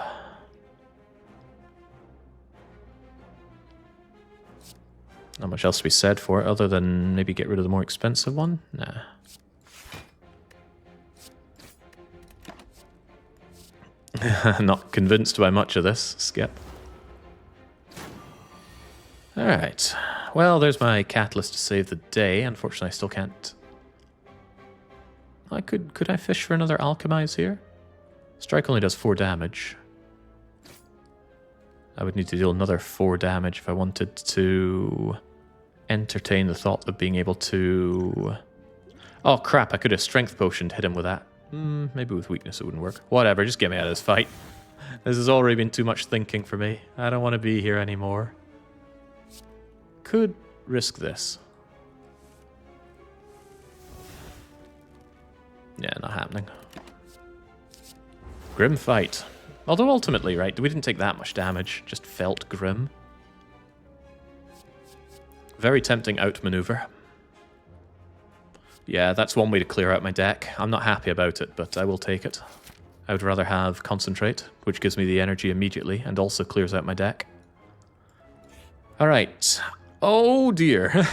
Not much else to be said for it, other than maybe get rid of the more expensive one? Nah. Not convinced by much of this. Skip. Alright. Well, there's my catalyst to save the day. Unfortunately, I still can't Could I fish for another alchemize here? Strike only does 4 damage. I would need to deal another 4 damage if I wanted to entertain the thought of being able to... Oh crap, I could have strength potioned hit him with that. Maybe with weakness it wouldn't work. Whatever, just get me out of this fight. This has already been too much thinking for me. I don't want to be here anymore. Could risk this. Yeah, not happening. Grim fight. Although ultimately, right, we didn't take that much damage. Just felt grim. Very tempting outmaneuver. Yeah, that's one way to clear out my deck. I'm not happy about it, but I will take it. I would rather have Concentrate, which gives me the energy immediately and also clears out my deck. Alright. Oh dear.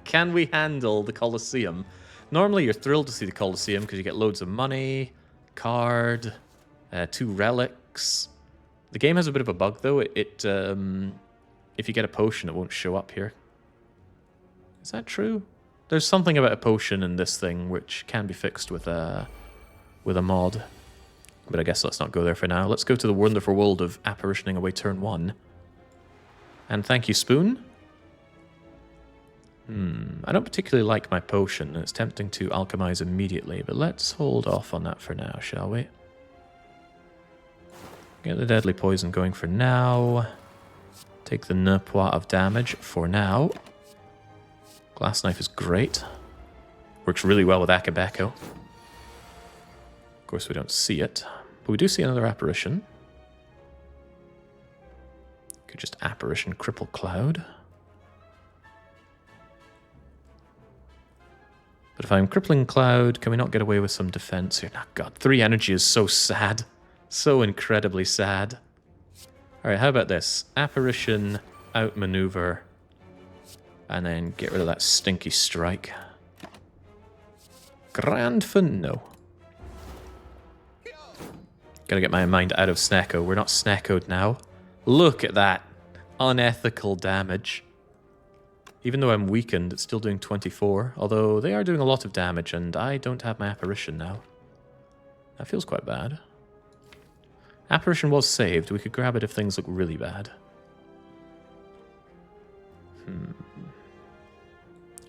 Can we handle the Colosseum? Normally you're thrilled to see the Colosseum because you get loads of money, card, 2 relics. The game has a bit of a bug though. If you get a potion, it won't show up here. Is that true? There's something about a potion in this thing which can be fixed with a mod. But I guess let's not go there for now. Let's go to the wonderful world of apparitioning away turn 1. And thank you, Spoon. I don't particularly like my potion, and it's tempting to alchemize immediately, but let's hold off on that for now, shall we? Get the deadly poison going for now. Take the Nepois of damage for now. Glass knife is great. Works really well with Akabeko. Of course, we don't see it, but we do see another apparition. Could just apparition Cripple Cloud. But if I'm Crippling Cloud, can we not get away with some defense here? Oh, God, 3 energy is so sad. So incredibly sad. Alright, how about this? Apparition, outmaneuver, and then get rid of that stinky strike. Grand Finno. Gotta get my mind out of Snecko. We're not Sneckoed now. Look at that. Unethical damage. Even though I'm weakened, it's still doing 24. Although they are doing a lot of damage, and I don't have my apparition now. That feels quite bad. Apparition was saved. We could grab it if things look really bad.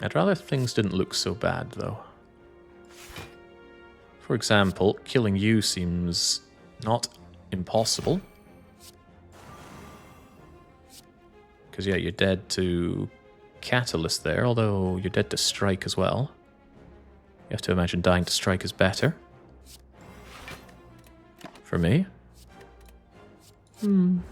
I'd rather things didn't look so bad, though. For example, killing you seems not impossible. Because, yeah, you're dead to Catalyst there, although you're dead to Strike as well. You have to imagine dying to Strike is better. For me. And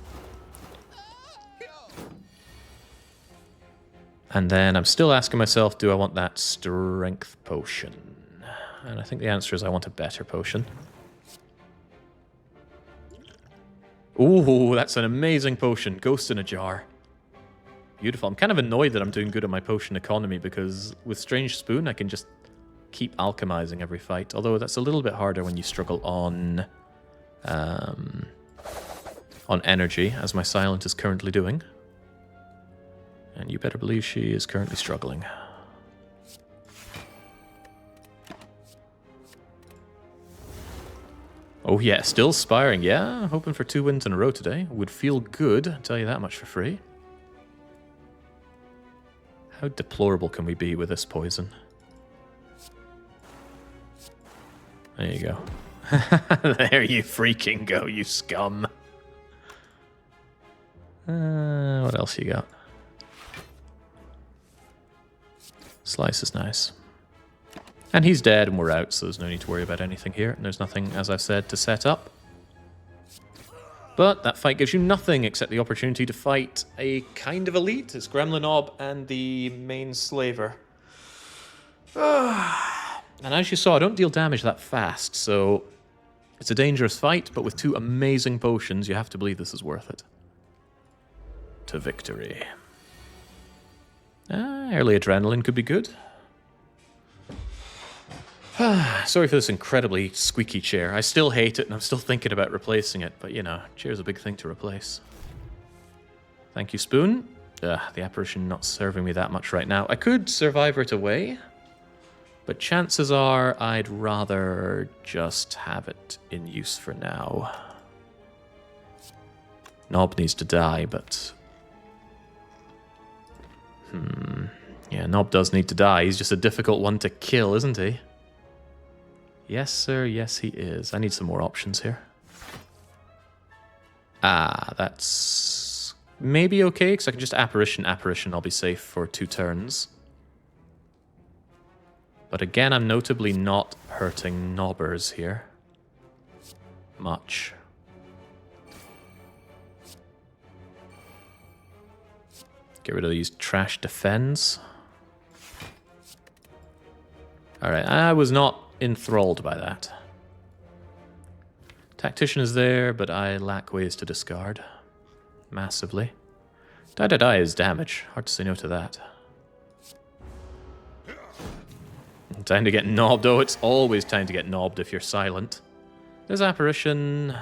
then I'm still asking myself, do I want that Strength Potion? And I think the answer is I want a better potion. Ooh, that's an amazing potion. Ghost in a jar. Beautiful. I'm kind of annoyed that I'm doing good at my potion economy because with Strange Spoon I can just keep alchemizing every fight. Although that's a little bit harder when you struggle on energy, as my Silent is currently doing. And you better believe she is currently struggling. Oh yeah, still spiring. Yeah, hoping for 2 wins in a row today. Would feel good, I'll tell you that much for free. How deplorable can we be with this poison? There you go. There you freaking go, you scum. What else you got? Slice is nice. And he's dead and we're out, so there's no need to worry about anything here. And there's nothing, as I've said, to set up. But that fight gives you nothing except the opportunity to fight a kind of elite. It's Gremlinob and the main slaver. And as you saw, I don't deal damage that fast, so it's a dangerous fight, but with 2 amazing potions, you have to believe this is worth it. To victory. Early adrenaline could be good. Sorry for this incredibly squeaky chair. I still hate it and I'm still thinking about replacing it, but you know, chair's a big thing to replace. Thank you, Spoon. The apparition not serving me that much right now. I could Survivor it away, But chances are I'd rather just have it in use for now. Knob needs to die, but... Yeah, Knob does need to die. He's just a difficult one to kill, isn't he? Yes, sir. Yes, he is. I need some more options here. Ah, that's maybe okay, because I can just apparition. I'll be safe for 2 turns. But again, I'm notably not hurting Knobbers here. Much. Get rid of these trash defends. Alright, I was not enthralled by that. Tactician is there, but I lack ways to discard. Massively. Die is damage. Hard to say no to that. Time to get knobbed. Oh, it's always time to get knobbed if you're silent. There's apparition,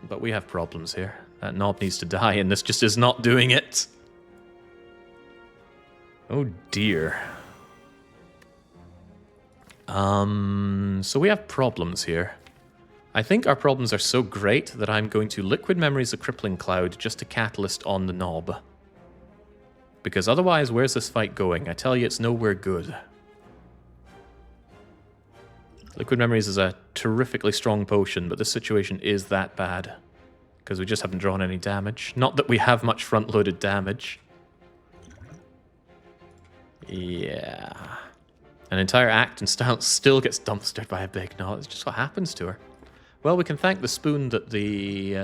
but we have problems here. That knob needs to die, and this just is not doing it. Oh dear. So we have problems here. I think our problems are so great that I'm going to Liquid Memories a Crippling Cloud just to catalyst on the knob. Because otherwise, where's this fight going? I tell you, it's nowhere good. Liquid Memories is a terrifically strong potion, but this situation is that bad. Because we just haven't drawn any damage. Not that we have much front-loaded damage. Yeah. An entire act and still gets dumpstered by a big knob. It's just what happens to her. Well, we can thank the spoon that the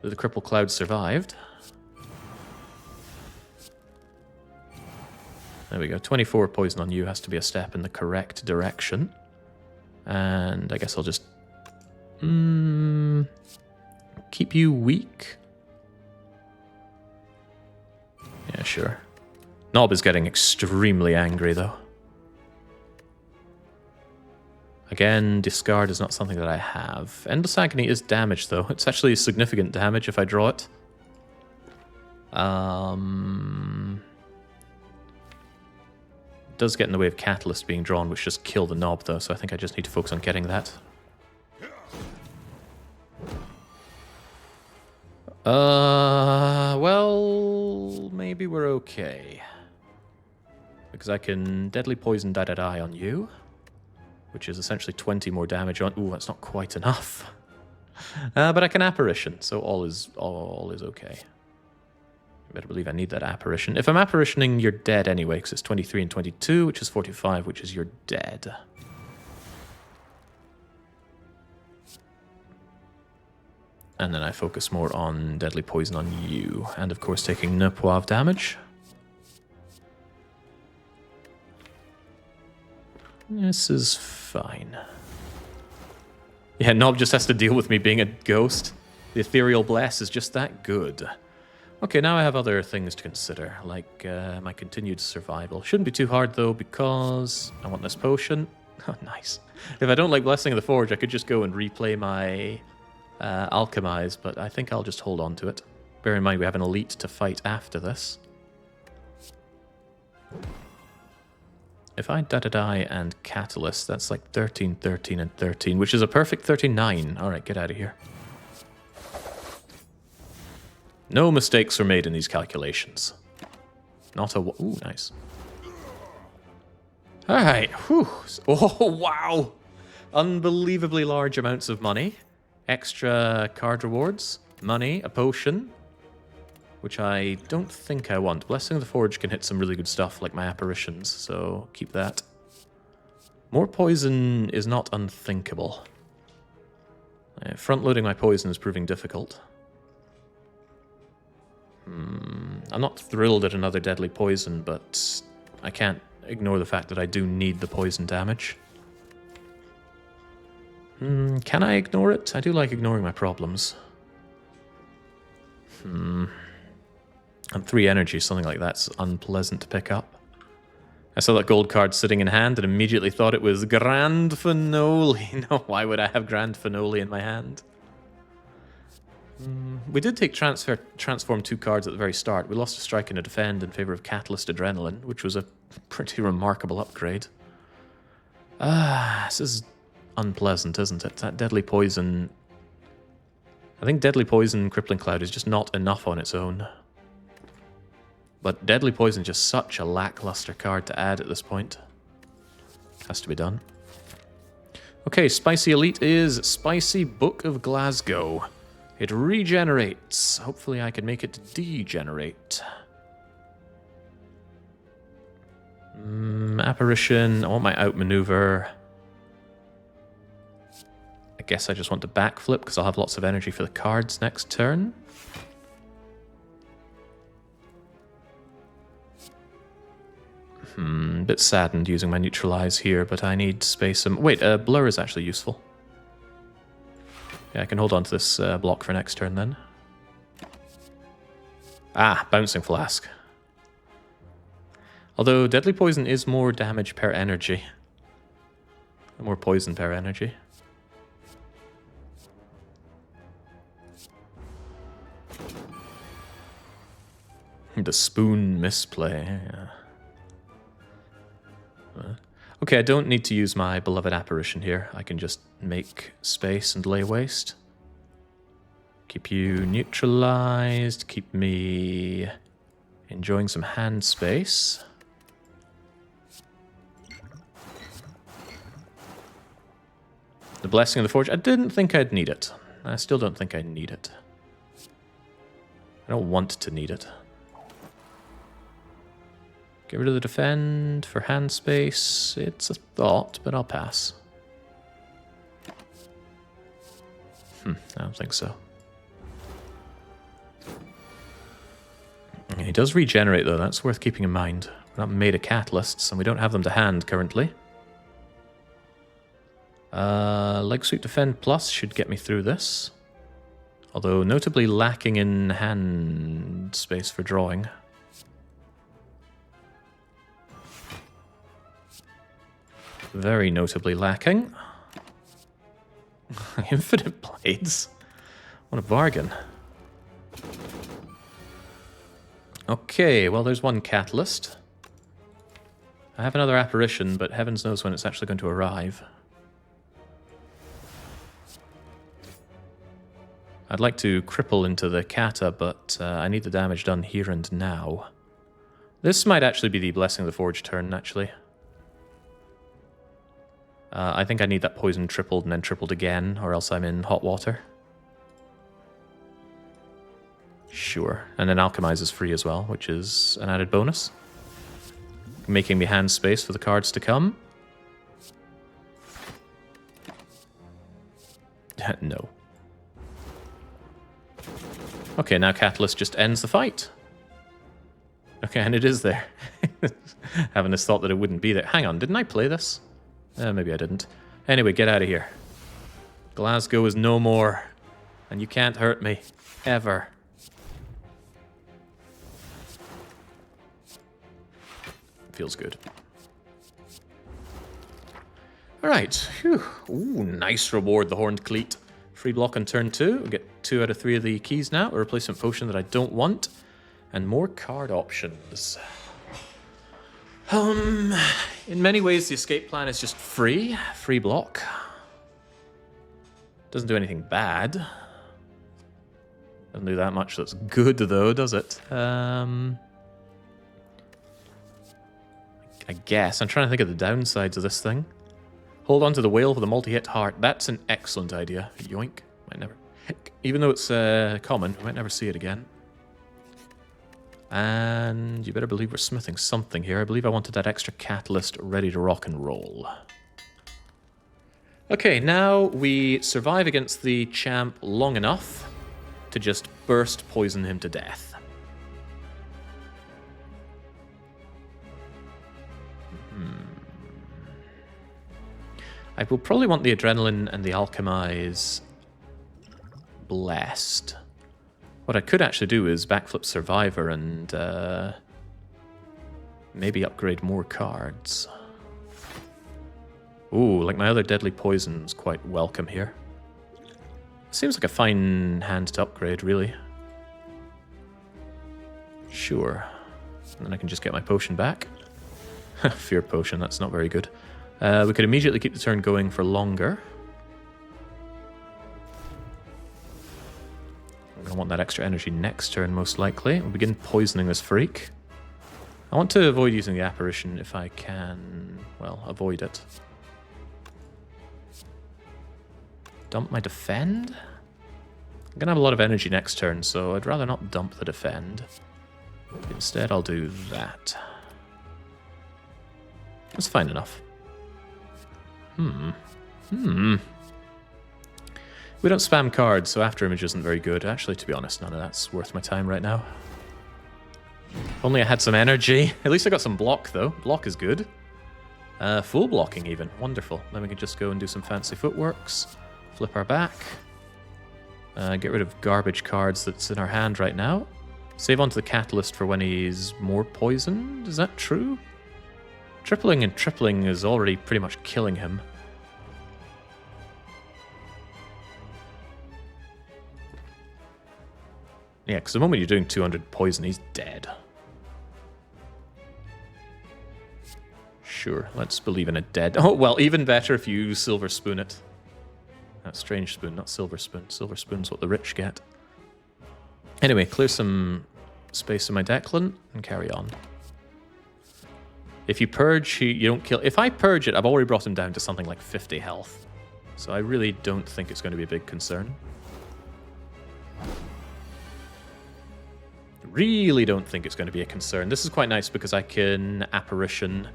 Cripple Cloud survived. There we go. 24 poison on you has to be a step in the correct direction. And I guess I'll just... keep you weak? Yeah, sure. Knob is getting extremely angry, though. Again, discard is not something that I have. Endless Agony is damage, though. It's actually significant damage if I draw it. Does get in the way of Catalyst being drawn, which just kill the knob, though, so I think I just need to focus on getting that. Well, maybe we're okay. Because I can Deadly Poison Die on you, which is essentially 20 more damage on... Ooh, that's not quite enough. But I can Apparition, so all is okay. I better believe I need that Apparition. If I'm Apparitioning, you're dead anyway, because it's 23 and 22, which is 45, which is you're dead. And then I focus more on Deadly Poison on you, and of course taking Ne Poivre damage. This is fine. Yeah, Knob just has to deal with me being a ghost. The Ethereal Bless is just that good. Okay, now I have other things to consider, like my continued survival. Shouldn't be too hard, though, because I want this potion. Oh, nice. If I don't like Blessing of the Forge, I could just go and replay my Alchemize, but I think I'll just hold on to it. Bear in mind, we have an elite to fight after this. If I die and Catalyst, that's like 13, 13, and 13, which is a perfect 39. Alright, get out of here. No mistakes were made in these calculations. Not a... Ooh, nice. Alright, whew. Oh, wow! Unbelievably large amounts of money. Extra card rewards. Money, a potion. Which I don't think I want. Blessing of the Forge can hit some really good stuff, like my apparitions, so keep that. More poison is not unthinkable. Front-loading my poison is proving difficult. I'm not thrilled at another Deadly Poison, but I can't ignore the fact that I do need the poison damage. Can I ignore it? I do like ignoring my problems. And 3 energy, something like that's unpleasant to pick up. I saw that gold card sitting in hand and immediately thought it was Grand Finale. No, why would I have Grand Finale in my hand? We did take transform 2 cards at the very start. We lost a strike and a defend in favor of Catalyst Adrenaline, which was a pretty remarkable upgrade. This is unpleasant, isn't it? That Deadly Poison... I think Deadly Poison Crippling Cloud is just not enough on its own. But Deadly Poison is just such a lackluster card to add at this point. Has to be done. Okay, Spicy Elite is Spicy Book of Glasgow. It regenerates. Hopefully I can make it degenerate. Apparition. I want my outmaneuver. I guess I just want to backflip because I'll have lots of energy for the cards next turn. Bit saddened using my neutralize here, but I need space. Wait, blur is actually useful. Yeah, I can hold on to this block for next turn then. Bouncing Flask. Although Deadly Poison is more damage per energy. More poison per energy. The spoon misplay, yeah. Okay, I don't need to use my beloved apparition here. I can just make space and lay waste. Keep you neutralized. Keep me enjoying some hand space. The Blessing of the Forge. I didn't think I'd need it. I still don't think I need it. I don't want to need it. Get rid of the defend for hand space. It's a thought, but I'll pass. I don't think so. He does regenerate, though. That's worth keeping in mind. We're not made of catalysts, and we don't have them to hand currently. Leg Sweep Defend Plus should get me through this. Although notably lacking in hand space for drawing. Very notably lacking. Infinite Blades. What a bargain. Okay, well there's one catalyst. I have another apparition, but heavens knows when it's actually going to arrive. I'd like to cripple into the kata, but I need the damage done here and now. This might actually be the Blessing of the Forge turn, actually. I think I need that poison tripled and then tripled again, or else I'm in hot water. Sure. And then Alchemize is free as well, which is an added bonus. Making me hand space for the cards to come. No. Okay, now Catalyst just ends the fight. Okay, and it is there. Having this thought that it wouldn't be there. Hang on, didn't I play this? Maybe I didn't. Anyway, get out of here. Glasgow is no more. And you can't hurt me. Ever. Feels good. Alright. Ooh, nice reward, the Horned Cleat. Free block on turn 2. We'll get 2 out of 3 of the keys now. A replacement potion that I don't want. And more card options. In many ways, the escape plan is just free. Free block. Doesn't do anything bad. Doesn't do that much that's good, though, does it? I guess. I'm trying to think of the downsides of this thing. Hold on to the whale for the multi-hit heart. That's an excellent idea. Yoink. Might never... Even though it's common, we might never see it again. And you better believe we're smithing something here. I believe I wanted that extra catalyst ready to rock and roll. Okay, now we survive against the champ long enough to just burst poison him to death. I will probably want the Adrenaline and the Alchemize blessed. What I could actually do is backflip Survivor and maybe upgrade more cards. Ooh, like my other Deadly Poison's quite welcome here. Seems like a fine hand to upgrade, really. Sure. And then I can just get my potion back. Fear potion, that's not very good. We could immediately keep the turn going for longer. I'm going to want that extra energy next turn, most likely. We'll begin poisoning this freak. I want to avoid using the apparition if I can, well, avoid it. Dump my defend? I'm going to have a lot of energy next turn, so I'd rather not dump the defend. Instead, I'll do that. That's fine enough. We don't spam cards, so after image isn't very good. Actually, to be honest, none of that's worth my time right now. If only I had some energy. At least I got some block, though. Block is good. Full blocking, even. Wonderful. Then we can just go and do some fancy footworks. Flip our back. Get rid of garbage cards that's in our hand right now. Save onto the catalyst for when he's more poisoned. Is that true? Tripling and tripling is already pretty much killing him. Yeah, because the moment you're doing 200 poison, he's dead. Sure, let's believe in a dead... Oh, well, even better if you silver spoon it. That's strange spoon, not silver spoon. Silver spoon's what the rich get. Anyway, clear some space in my Declan and carry on. If you purge, you don't kill... If I purge it, I've already brought him down to something like 50 health. So I really don't think it's going to be a big concern. Really don't think it's going to be a concern. This is quite nice because I can apparition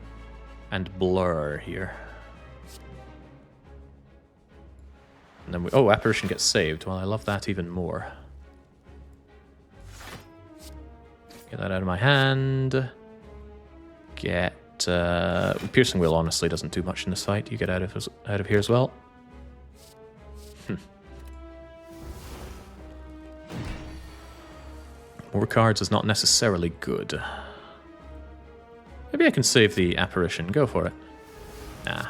and blur here. And then oh, apparition gets saved. Well, I love that even more. Get that out of my hand. Get piercing wheel. Honestly, doesn't do much in this fight. You get out of here as well. More cards is not necessarily good. Maybe I can save the apparition. Go for it. Nah.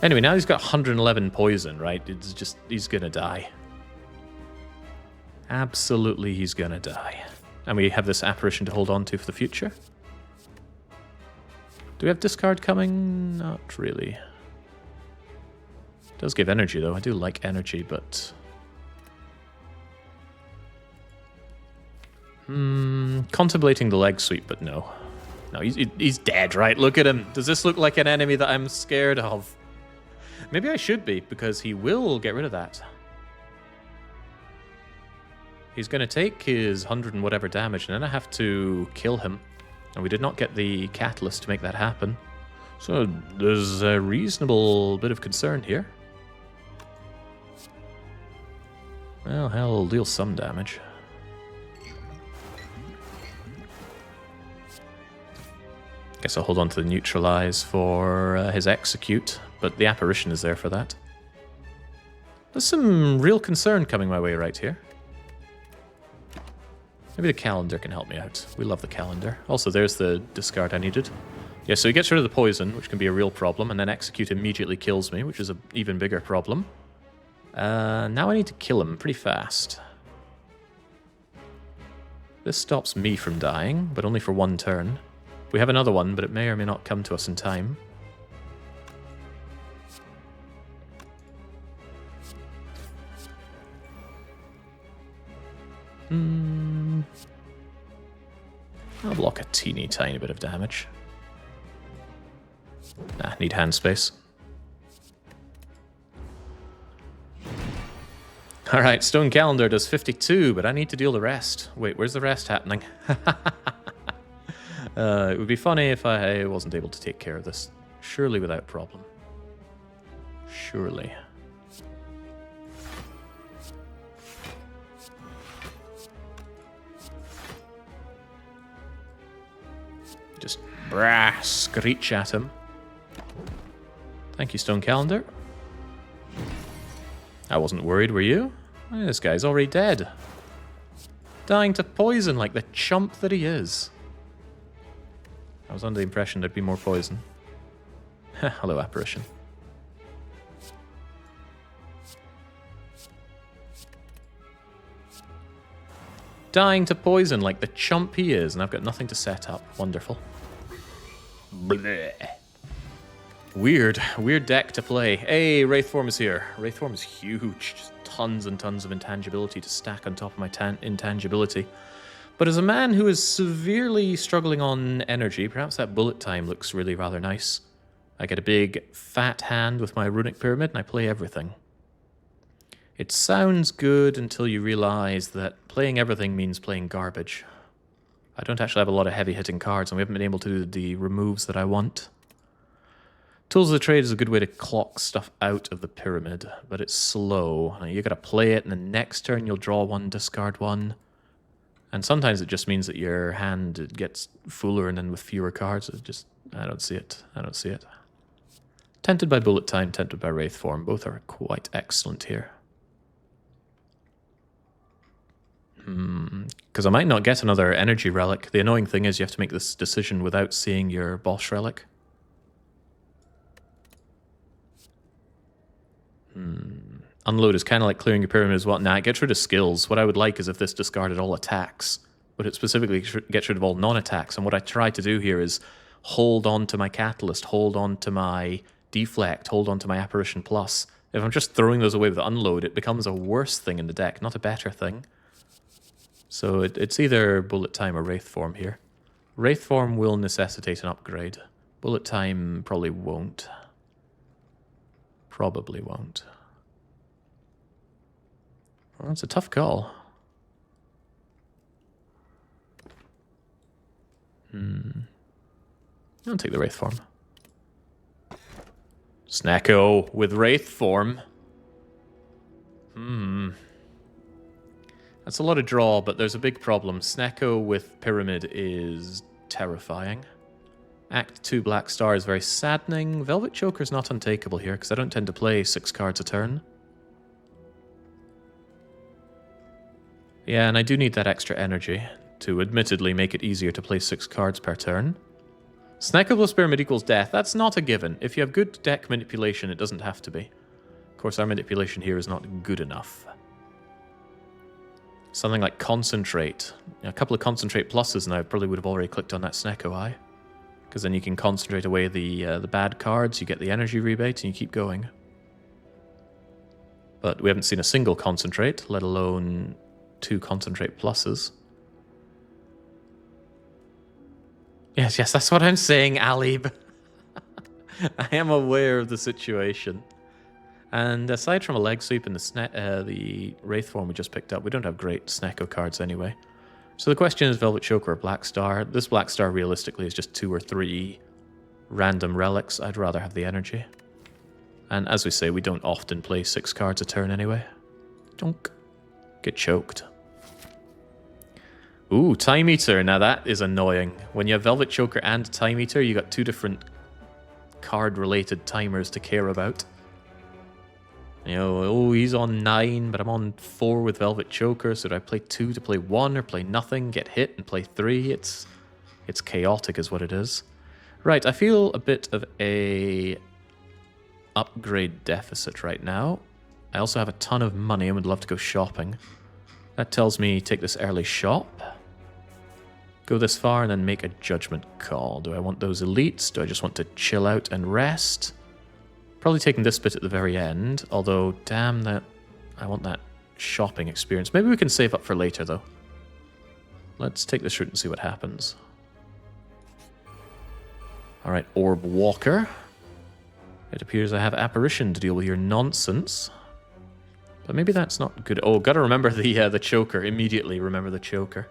Anyway, now he's got 111 poison, right? It's just, he's gonna die. Absolutely, he's gonna die. And we have this apparition to hold on to for the future. Do we have discard coming? Not really. It does give energy, though. I do like energy, but... contemplating the leg sweep, but no. No, he's dead, right? Look at him. Does this look like an enemy that I'm scared of? Maybe I should be, because he will get rid of that. He's going to take his 100 and whatever damage, and then I have to kill him. And we did not get the catalyst to make that happen. So there's a reasonable bit of concern here. Well, hell, it'll deal some damage. Guess I'll hold on to the neutralize for his execute, but the apparition is there for that. There's some real concern coming my way right here. Maybe the calendar can help me out. We love the calendar. Also, there's the discard I needed. Yeah, so he gets rid of the poison, which can be a real problem, and then execute immediately kills me, which is an even bigger problem. Now I need to kill him pretty fast. This stops me from dying, but only for one turn. We have another one, but it may or may not come to us in time. I'll block a teeny tiny bit of damage. Nah, need hand space. Alright, Stone Calendar does 52, but I need to deal the rest. Wait, where's the rest happening? It would be funny if I wasn't able to take care of this. Surely without problem. Surely. Just screech at him. Thank you, Stone Calendar. I wasn't worried, were you? This guy's already dead. Dying to poison like the chump that he is. I was under the impression there'd be more poison. Hello, apparition. dying to poison like the chump he is, and I've got nothing to set up. Wonderful. Bleh. Weird deck to play. Hey, Wraithform is here. Wraithform is huge. Just tons and tons of intangibility to stack on top of my intangibility. But as a man who is severely struggling on energy, perhaps that bullet time looks really rather nice. I get a big, fat hand with my runic pyramid, and I play everything. It sounds good until you realize that playing everything means playing garbage. I don't actually have a lot of heavy-hitting cards, and we haven't been able to do the removes that I want. Tools of the Trade is a good way to clock stuff out of the pyramid, but it's slow. You gotta play it, and the next turn you'll draw one, discard one. And sometimes it just means that your hand gets fuller and then with fewer cards. I don't see it. I don't see it. Tempted by Bullet Time, tempted by Wraithform. Both are quite excellent here. Because I might not get another energy relic. The annoying thing is you have to make this decision without seeing your boss relic. Unload is kind of like clearing your pyramid as well. Nah, it gets rid of skills. What I would like is if this discarded all attacks, but it specifically gets rid of all non-attacks. And what I try to do here is hold on to my Catalyst, hold on to my Deflect, hold on to my Apparition Plus. If I'm just throwing those away with Unload, it becomes a worse thing in the deck, not a better thing. So it's either Bullet Time or Wraithform here. Wraithform will necessitate an upgrade. Bullet Time probably won't. Probably won't. Well, it's a tough call. I'll take the Wraithform. Snacko with Wraithform. That's a lot of draw, but there's a big problem. Snacko with Pyramid is terrifying. Act 2 Black Star is very saddening. Velvet Choker's not untakeable here, because I don't tend to play 6 cards a turn. Yeah, and I do need that extra energy to admittedly make it easier to play 6 cards per turn. Snacko plus Pyramid equals death. That's not a given. If you have good deck manipulation, it doesn't have to be. Of course, our manipulation here is not good enough. Something like Concentrate. A couple of Concentrate pluses, and I probably would have already clicked on that Snacko Eye. Because then you can concentrate away the bad cards, you get the energy rebate, and you keep going. But we haven't seen a single Concentrate, let alone 2 Concentrate pluses. Yes, that's what I'm saying, Alib. I am aware of the situation. And aside from a leg sweep and the Wraithform we just picked up, we don't have great Snacko cards anyway. So the question is Velvet Choker or Black Star. This Black Star realistically is just 2 or 3 random relics. I'd rather have the energy. And as we say, we don't often play 6 cards a turn anyway. Donk. Get choked. Ooh, Time Eater. Now that is annoying. When you have Velvet Choker and Time Eater, you got 2 different card-related timers to care about. You know, oh, he's on 9, but I'm on 4 with Velvet Choker, so do I play 2 to play 1 or play nothing, get hit and play 3? It's chaotic is what it is. Right, I feel a bit of a upgrade deficit right now. I also have a ton of money and would love to go shopping. That tells me take this early shop. Go this far and then make a judgment call. Do I want those elites? Do I just want to chill out and rest? Probably taking this bit at the very end, although damn that I want that shopping experience. Maybe we can save up for later though. Let's take this route and see what happens. Alright, Orb Walker. It appears I have Apparition to deal with your nonsense. But maybe that's not good. Oh, gotta remember the choker. Immediately remember the choker.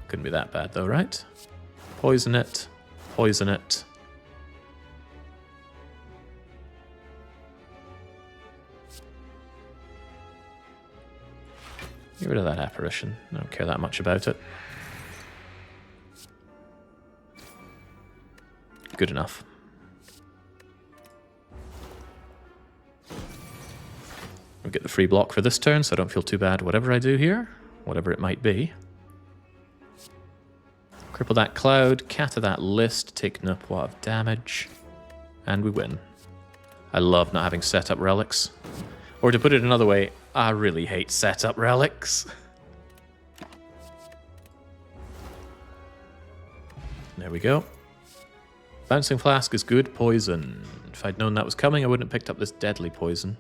Couldn't be that bad though, right? Poison it. Poison it. Get rid of that Apparition. I don't care that much about it. Good enough. We'll get the free block for this turn, so I don't feel too bad whatever I do here. Whatever it might be. Cripple that cloud, catter that list, take Nupwa of damage, and we win. I love not having set up relics. Or to put it another way, I really hate setup relics. There we go. Bouncing Flask is good poison. If I'd known that was coming, I wouldn't have picked up this deadly poison.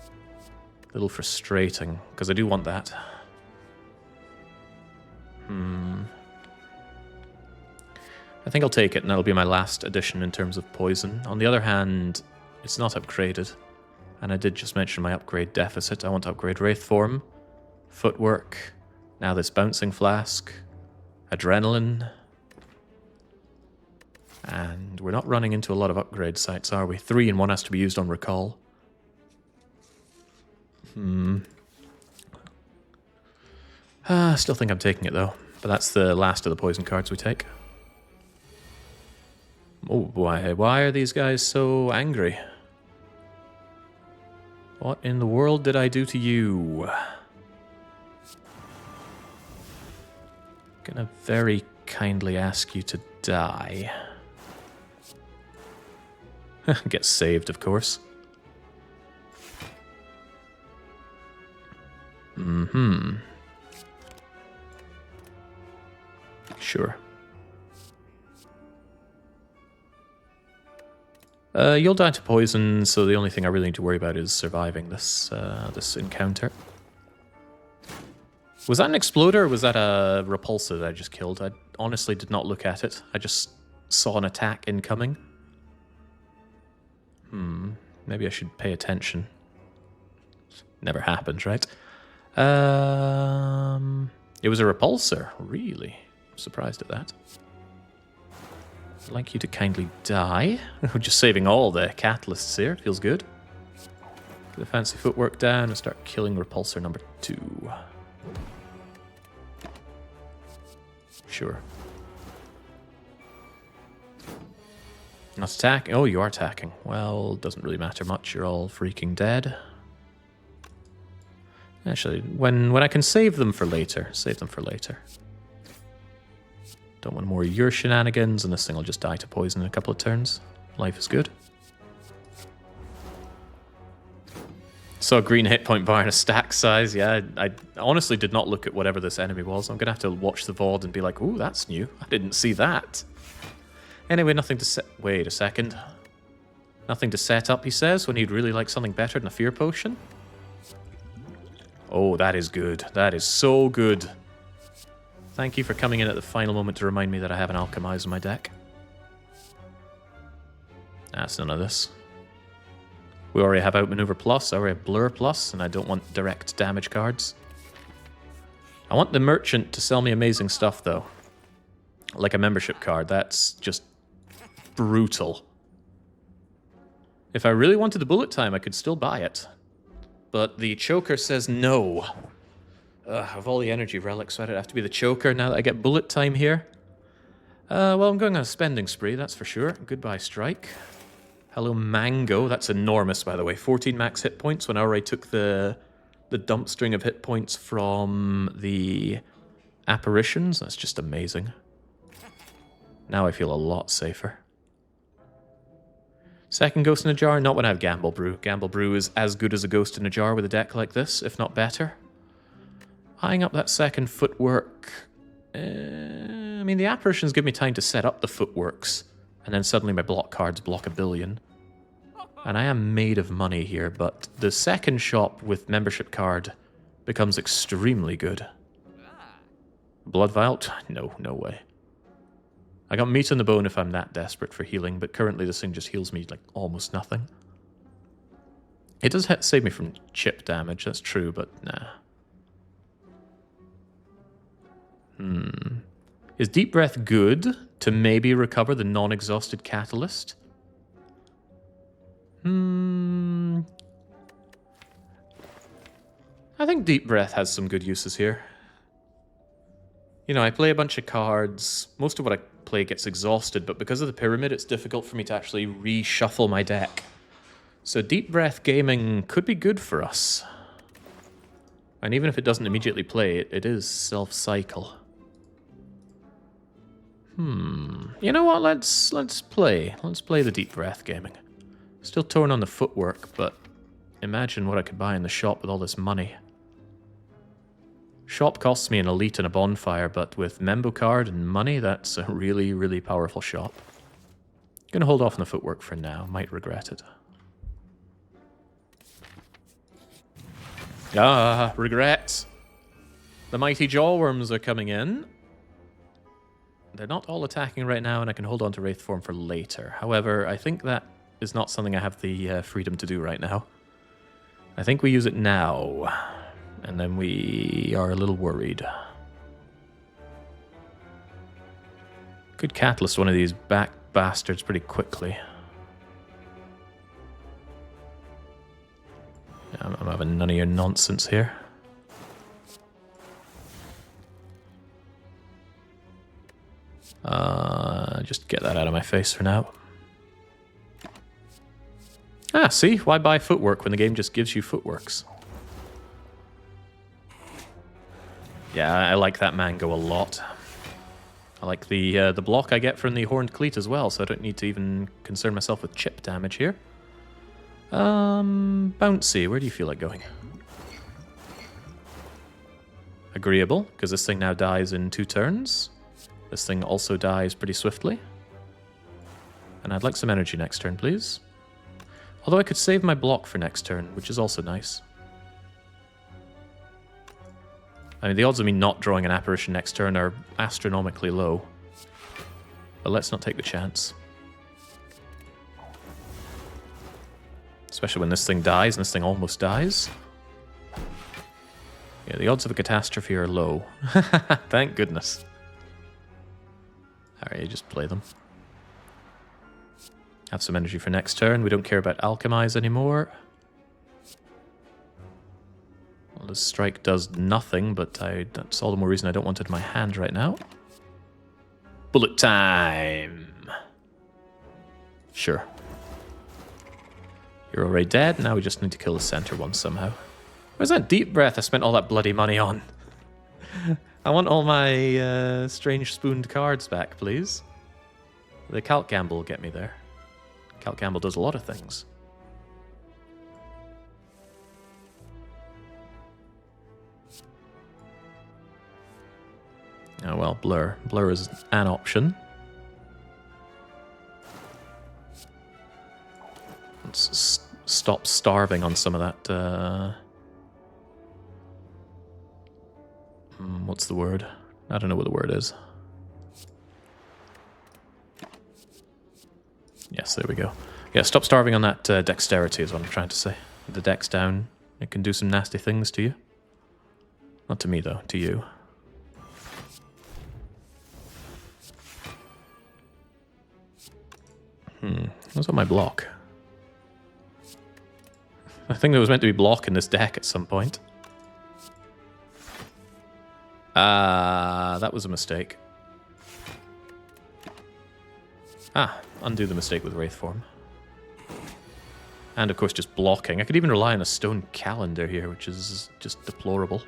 A little frustrating, because I do want that. I think I'll take it, and that'll be my last addition in terms of poison. On the other hand, it's not upgraded. And I did just mention my upgrade deficit. I want to upgrade Wraith Form, Footwork, now this Bouncing Flask, Adrenaline. And we're not running into a lot of upgrade sites, are we? 3 and 1 has to be used on Recall. Still think I'm taking it, though. But that's the last of the poison cards we take. Oh, why are these guys so angry? What in the world did I do to you? Gonna very kindly ask you to die. Get saved, of course. Sure. You'll die to poison, so the only thing I really need to worry about is surviving this this encounter. Was that an exploder or was that a repulsor that I just killed? I honestly did not look at it. I just saw an attack incoming. Maybe I should pay attention. Never happens, right? It was a repulsor, really? I'm surprised at that. I'd like you to kindly die. We're just saving all the catalysts here. Feels good. Get the fancy footwork down and start killing repulsor number 2. Sure. Not attacking. Oh, you are attacking. Well, doesn't really matter much. You're all freaking dead. Actually, when I can save them for later, save them for later. Don't want more of your shenanigans, and this thing will just die to poison in a couple of turns. Life is good. Saw a green hit point bar and a stack size. Yeah, I honestly did not look at whatever this enemy was. I'm going to have to watch the VOD and be like, ooh, that's new. I didn't see that. Anyway, nothing to set... Wait a second. Nothing to set up, he says, when he'd really like something better than a fear potion. Oh, that is good. That is so good. Thank you for coming in at the final moment to remind me that I have an Alchemize in my deck. That's none of this. We already have Outmaneuver Plus, I already have Blur Plus, and I don't want direct damage cards. I want the merchant to sell me amazing stuff, though. Like a membership card, that's just brutal. If I really wanted the bullet time, I could still buy it. But the choker says no. Of all the energy relics, why did it have to be the choker now that I get bullet time here? Well, I'm going on a spending spree, that's for sure. Goodbye, Strike. Hello, Mango. That's enormous, by the way. 14 max hit points when I already took the dump string of hit points from the apparitions. That's just amazing. Now I feel a lot safer. Second Ghost in a Jar, not when I have Gamble Brew. Gamble Brew is as good as a Ghost in a Jar with a deck like this, if not better. Eyeing up that second footwork. I mean, the apparitions give me time to set up the footworks, and then suddenly my block cards block 1 billion. And I am made of money here, but the second shop with membership card becomes extremely good. Blood Vial? No, no way. I got meat on the bone if I'm that desperate for healing, but currently this thing just heals me like almost nothing. It does save me from chip damage, that's true, but nah. Is Deep Breath good to maybe recover the non-exhausted catalyst? I think Deep Breath has some good uses here. You know, I play a bunch of cards. Most of what I play gets exhausted, but because of the pyramid, it's difficult for me to actually reshuffle my deck. So Deep Breath gaming could be good for us. And even if it doesn't immediately play, it is self-cycle. You know what? Let's play the Deep Breath gaming. Still torn on the footwork, but imagine what I could buy in the shop with all this money. Shop costs me an elite and a bonfire, but with Membo card and money, that's a really, really powerful shop. Gonna hold off on the footwork for now. Might regret it. Ah, regrets. The mighty jawworms are coming in. They're not all attacking right now, and I can hold on to Wraith form for later. However, I think that is not something I have the freedom to do right now. I think we use it now, and then we are a little worried. Could catalyst one of these back bastards pretty quickly. I'm having none of your nonsense here. Just get that out of my face for now. Ah, see? Why buy footwork when the game just gives you footworks? Yeah, I like that mango a lot. I like the block I get from the Horned Cleat as well, so I don't need to even concern myself with chip damage here. Bouncy, where do you feel like going? Agreeable, because this thing now dies in 2 turns. This thing also dies pretty swiftly. And I'd like some energy next turn, please. Although I could save my block for next turn, which is also nice. I mean, the odds of me not drawing an apparition next turn are astronomically low. But let's not take the chance. Especially when this thing dies, and this thing almost dies. Yeah, the odds of a catastrophe are low. Thank goodness. Alright, you just play them. Have some energy for next turn. We don't care about Alchemize anymore. Well, this strike does nothing, but that's all the more reason I don't want it in my hand right now. Bullet time! Sure. You're already dead, now we just need to kill the center one somehow. Where's that deep breath I spent all that bloody money on? I want all my strange spooned cards back, please. The Calc Gamble will get me there. Calc Gamble does a lot of things. Oh well, Blur. Blur is an option. Let's stop starving on some of that... what's the word? I don't know what the word is. Yes, there we go. Yeah, stop starving on that dexterity is what I'm trying to say. With the dex down, it can do some nasty things to you. Not to me, though. To you. What's on my block? I think there was meant to be block in this deck at some point. That was a mistake. Undo the mistake with Wraith form. And of course just blocking. I could even rely on a stone calendar here, which is just deplorable.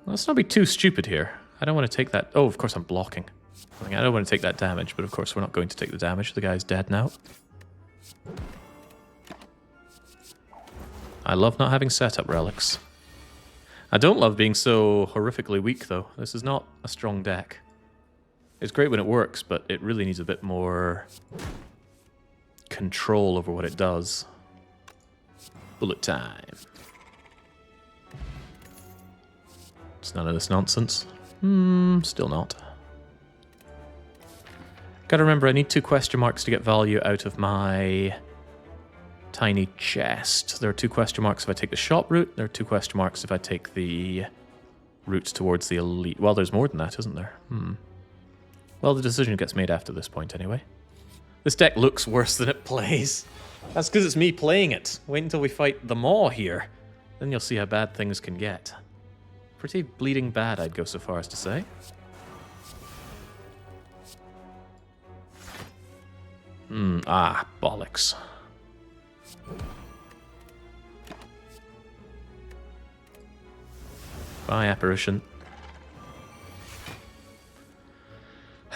Let's not be too stupid here. I don't want to take that... Oh, of course I'm blocking. I don't want to take that damage, but of course we're not going to take the damage. The guy's dead now. I love not having setup relics. I don't love being so horrifically weak, though. This is not a strong deck. It's great when it works, but it really needs a bit more control over what it does. Bullet time. It's none of this nonsense. Still not. Gotta remember, I need 2 question marks to get value out of my tiny chest. There are 2 question marks if I take the shop route. There are 2 question marks if I take the route towards the elite. Well, there's more than that, isn't there? Well, the decision gets made after this point anyway. This deck looks worse than it plays. That's because it's me playing it. Wait until we fight the Maw here. Then you'll see how bad things can get. Pretty bleeding bad, I'd go so far as to say. Bollocks. Bye, apparition.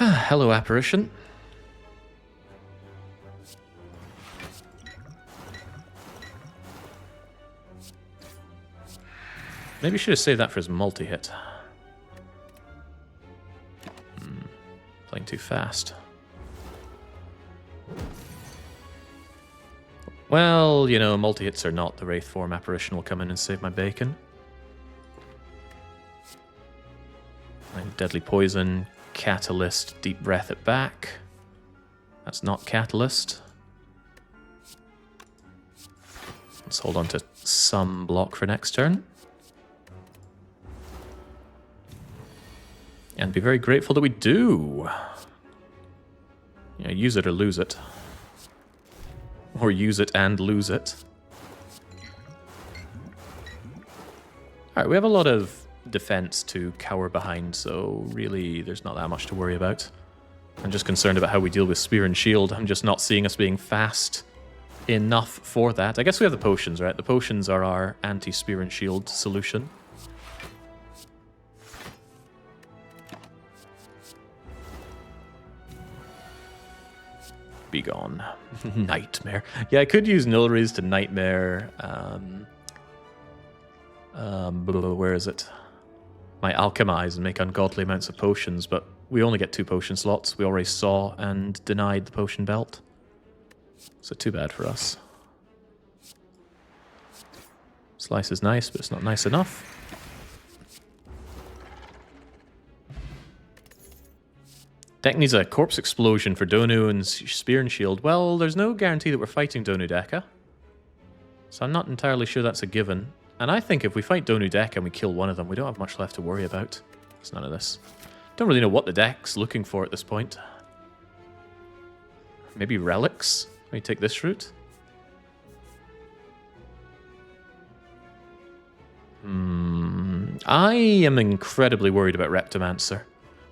Hello, apparition. Maybe should have saved that for his multi-hit. Playing too fast. Well, you know, multi-hits or not, the Wraith form apparition will come in and save my bacon. Deadly poison, catalyst, deep breath it back. That's not catalyst. Let's hold on to some block for next turn. And be very grateful that we do. You know, use it or lose it. Or use it and lose it. Alright, we have a lot of defense to cower behind, so really there's not that much to worry about. I'm just concerned about how we deal with Spear and Shield. I'm just not seeing us being fast enough for that. I guess we have the potions, right? The potions are our anti-Spear and Shield solution. Be gone. Nightmare. Yeah, I could use Nulri's to Nightmare. Where is it? My Alchemize and make ungodly amounts of potions, but we only get 2 potion slots. We already saw and denied the potion belt. So too bad for us. Slice is nice, but it's not nice enough. Deck needs a Corpse Explosion for Donu and Spear and Shield. Well, there's no guarantee that we're fighting Donu Deka. So I'm not entirely sure that's a given. And I think if we fight Donu Deka and we kill one of them, we don't have much left to worry about. It's none of this. Don't really know what the deck's looking for at this point. Maybe relics? Let me take this route. I am incredibly worried about Reptomancer.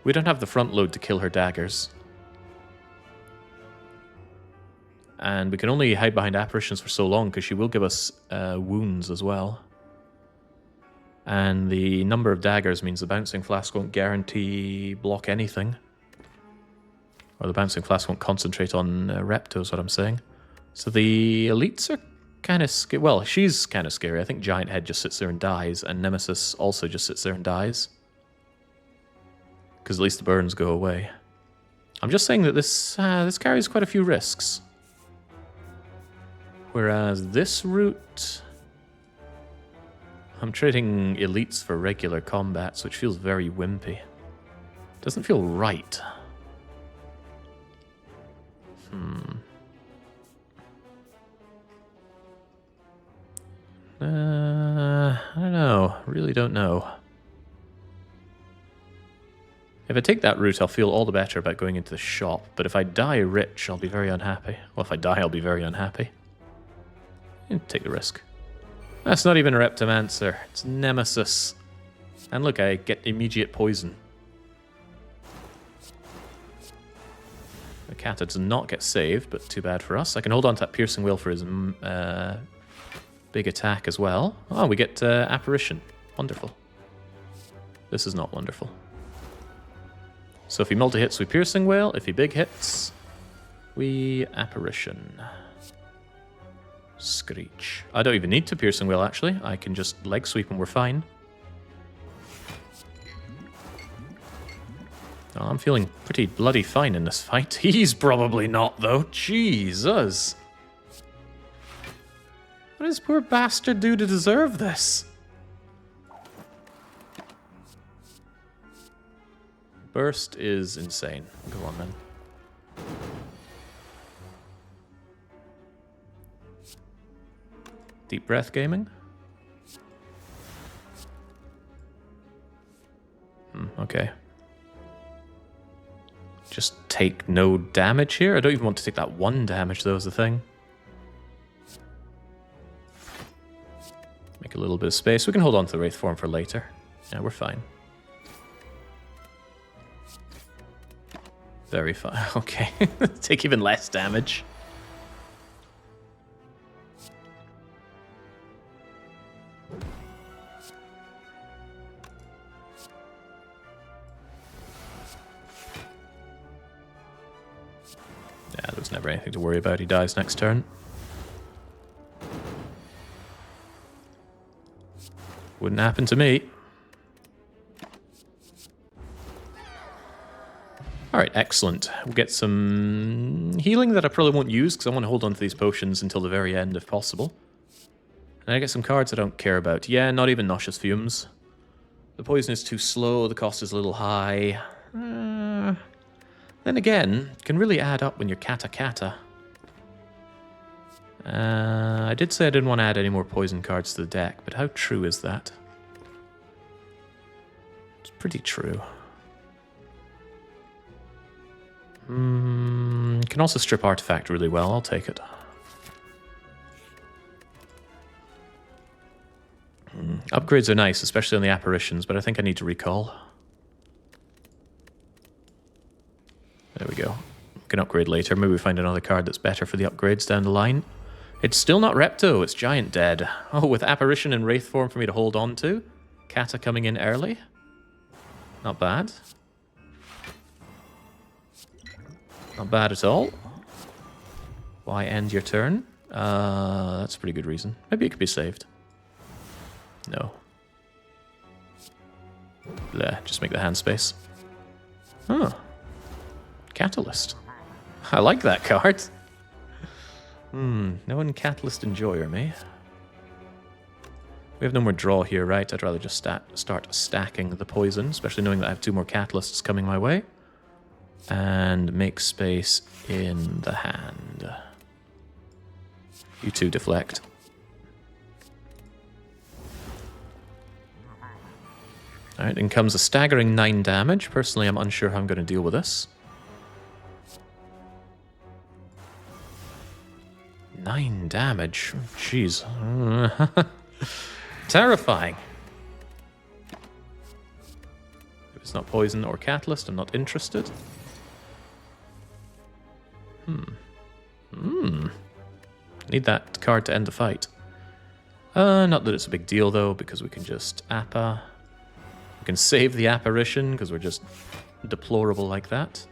We don't have the front load to kill her daggers. And we can only hide behind apparitions for so long because she will give us wounds as well. And the number of daggers means the Bouncing Flask won't guarantee block anything. Or the Bouncing Flask won't concentrate on Repto is what I'm saying. So the elites are kind of scary. Well, she's kind of scary. I think Giant Head just sits there and dies. And Nemesis also just sits there and dies. Because at least the burns go away. I'm just saying that this carries quite a few risks. Whereas this route, I'm trading elites for regular combats, which feels very wimpy. Doesn't feel right. I don't know. Really don't know. If I take that route, I'll feel all the better about going into the shop. But if I die rich, I'll be very unhappy. Well, if I die, I'll be very unhappy. Take the risk. That's not even a Reptomancer. It's Nemesis. And look, I get immediate poison. The Kata does not get saved, but too bad for us. I can hold on to that Piercing Wail for his big attack as well. Oh, we get Apparition. Wonderful. This is not wonderful. So if he multi-hits, we Piercing Wail. If he big hits, we Apparition. Screech. I don't even need to Piercing Wail, actually. I can just leg sweep and we're fine. Oh, I'm feeling pretty bloody fine in this fight. He's probably not, though. Jesus. What does poor bastard do to deserve this? Burst is insane. Go on, then. Deep Breath Gaming? Okay. Just take no damage here? I don't even want to take that 1 damage, though, is the thing. Make a little bit of space. We can hold on to the Wraith form for later. Yeah, we're fine. Very fine. Okay. Take even less damage. Yeah, there was never anything to worry about. He dies next turn. Wouldn't happen to me. Alright, excellent. We'll get some healing that I probably won't use because I want to hold on to these potions until the very end if possible. And I get some cards I don't care about. Yeah, not even Nauseous Fumes. The poison is too slow, the cost is a little high. Then again, it can really add up when you're kata. I did say I didn't want to add any more poison cards to the deck, but how true is that? It's pretty true. Can also strip Artifact really well, I'll take it. Upgrades are nice, especially on the apparitions, but I think I need to recall. There we go. We can upgrade later. Maybe we find another card that's better for the upgrades down the line. It's still not Repto, it's Giant Dead. Oh, with Apparition in Wraith form for me to hold on to. Kata coming in early. Not bad. Not bad at all. Why end your turn? That's a pretty good reason. Maybe it could be saved. No. Bleh, just make the hand space. Oh. Catalyst. I like that card. No one Catalyst Enjoyer, me. We have no more draw here, right? I'd rather just start stacking the poison, especially knowing that I have 2 more Catalysts coming my way. And make space in the hand. You two deflect. Alright, in comes a staggering 9 damage. Personally, I'm unsure how I'm going to deal with this. 9 damage? Jeez. Terrifying. If it's not poison or catalyst, I'm not interested. Need that card to end the fight. Not that it's a big deal, though, because we can just Appa. We can save the Apparition, because we're just deplorable like that.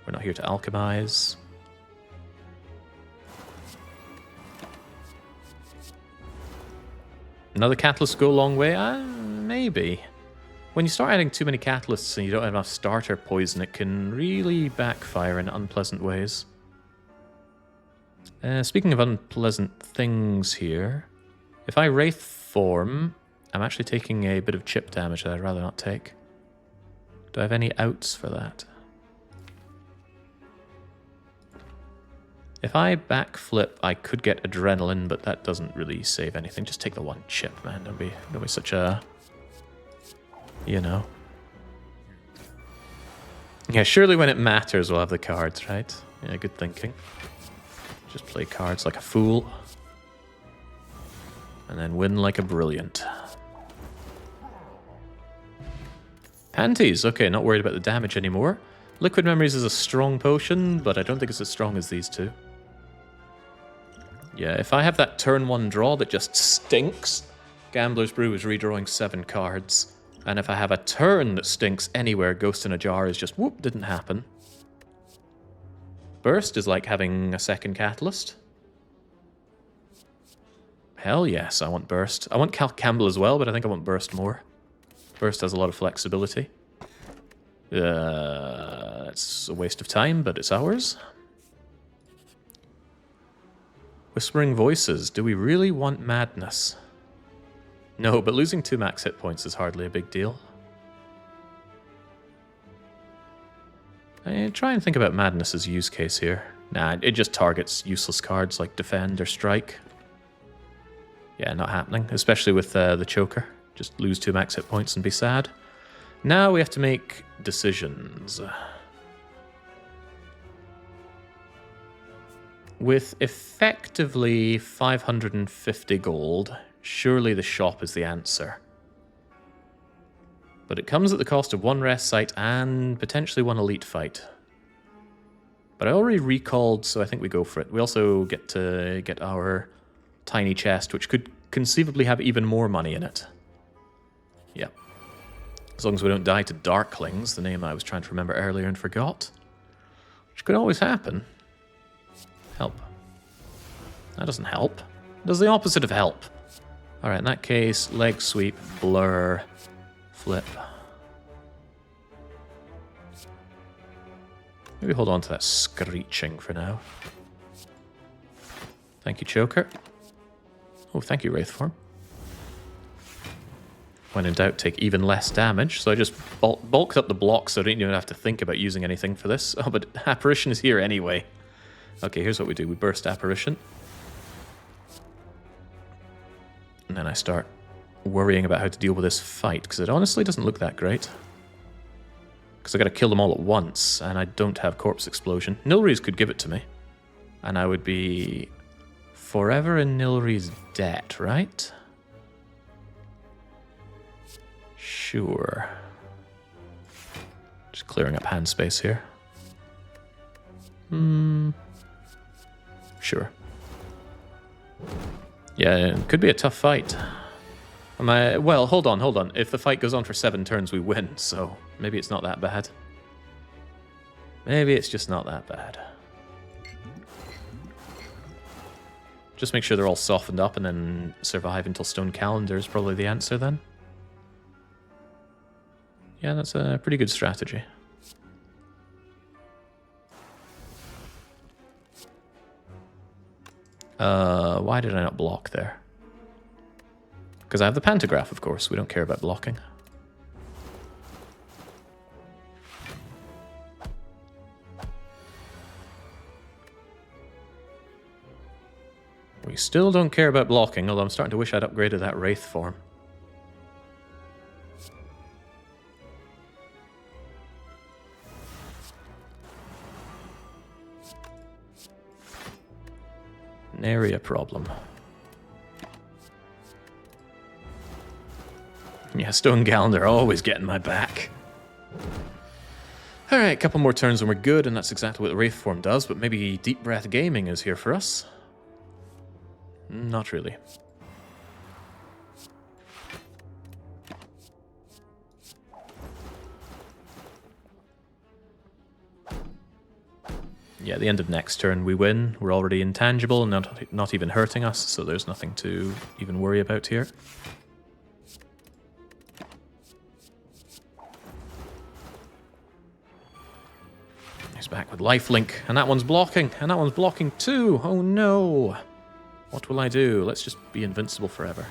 We're not here to alchemize. Another Catalyst go a long way? Maybe. When you start adding too many Catalysts and you don't have enough starter poison, it can really backfire in unpleasant ways. Speaking of unpleasant things here, if I Wraith form, I'm actually taking a bit of chip damage that I'd rather not take. Do I have any outs for that? If I backflip, I could get Adrenaline, but that doesn't really save anything. Just take the 1 chip, man. Don't be such a... You know. Yeah, surely when it matters, we'll have the cards, right? Yeah, good thinking. Just play cards like a fool. And then win like a brilliant. Panties. Okay, not worried about the damage anymore. Liquid Memories is a strong potion, but I don't think it's as strong as these two. Yeah, if I have that turn 1 draw that just stinks, Gambler's Brew is redrawing 7 cards. And if I have a turn that stinks anywhere, Ghost in a Jar is just, whoop, didn't happen. Burst is like having a second Catalyst. Hell yes, I want Burst. I want Cal Campbell as well, but I think I want Burst more. Burst has a lot of flexibility. It's a waste of time, but it's ours. Whispering Voices. Do we really want Madness? No, but losing 2 max hit points is hardly a big deal. I try and think about Madness's use case here. Nah, it just targets useless cards like Defend or Strike. Yeah, not happening, especially with the Choker. Just lose 2 max hit points and be sad. Now we have to make decisions. With effectively 550 gold, surely the shop is the answer. But it comes at the cost of 1 rest site and potentially 1 elite fight. But I already recalled, so I think we go for it. We also get to get our tiny chest, which could conceivably have even more money in it. Yeah. As long as we don't die to Darklings, the name I was trying to remember earlier and forgot. Which could always happen. Help. That doesn't help. It does the opposite of help. Alright, in that case, leg sweep, blur, flip. Maybe hold on to that screeching for now. Thank you, Choker. Oh, thank you, Wraithform. When in doubt, take even less damage. So I just bulked up the block so I didn't even have to think about using anything for this. Oh, but Apparition is here anyway. Okay, here's what we do. We burst Apparition. And then I start worrying about how to deal with this fight, because it honestly doesn't look that great. Because I gotta kill them all at once, and I don't have Corpse Explosion. Nilrys could give it to me. And I would be forever in Nilry's debt, right? Sure. Just clearing up hand space here. Sure. Yeah, it could be a tough fight. Well, hold on. If the fight goes on for 7 turns, we win, so maybe it's not that bad. Maybe it's just not that bad. Just make sure they're all softened up and then survive until Stone Calendar is probably the answer then. Yeah, that's a pretty good strategy. Why did I not block there? Because I have the Pantograph, of course. We don't care about blocking. We still don't care about blocking, although I'm starting to wish I'd upgraded that Wraith form. Nary a problem. Yeah, Stone Calendar always getting my back. Alright, a couple more turns and we're good, and that's exactly what the Wraith form does, but maybe Deep Breath Gaming is here for us. Not really. Yeah, at the end of next turn we win. We're already intangible and not even hurting us, so there's nothing to even worry about here. He's back with lifelink, and that one's blocking, and that one's blocking too. Oh no! What will I do? Let's just be invincible forever.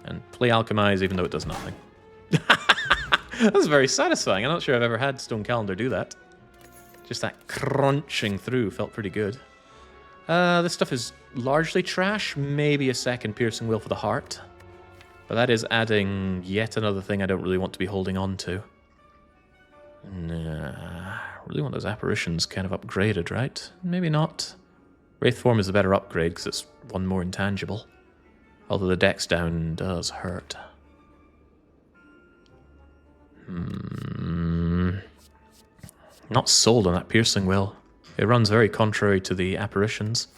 And play Alchemize even though it does nothing. That's very satisfying. I'm not sure I've ever had Stone Calendar do that. Just that crunching through felt pretty good. This stuff is largely trash. Maybe a second Piercing Will for the heart. But that is adding yet another thing I don't really want to be holding on to. Nah, I really want those apparitions kind of upgraded, right? Maybe not. Wraith form is a better upgrade because it's one more intangible. Although the dex down does hurt. Not sold on that Piercing Will. It runs very contrary to the apparitions.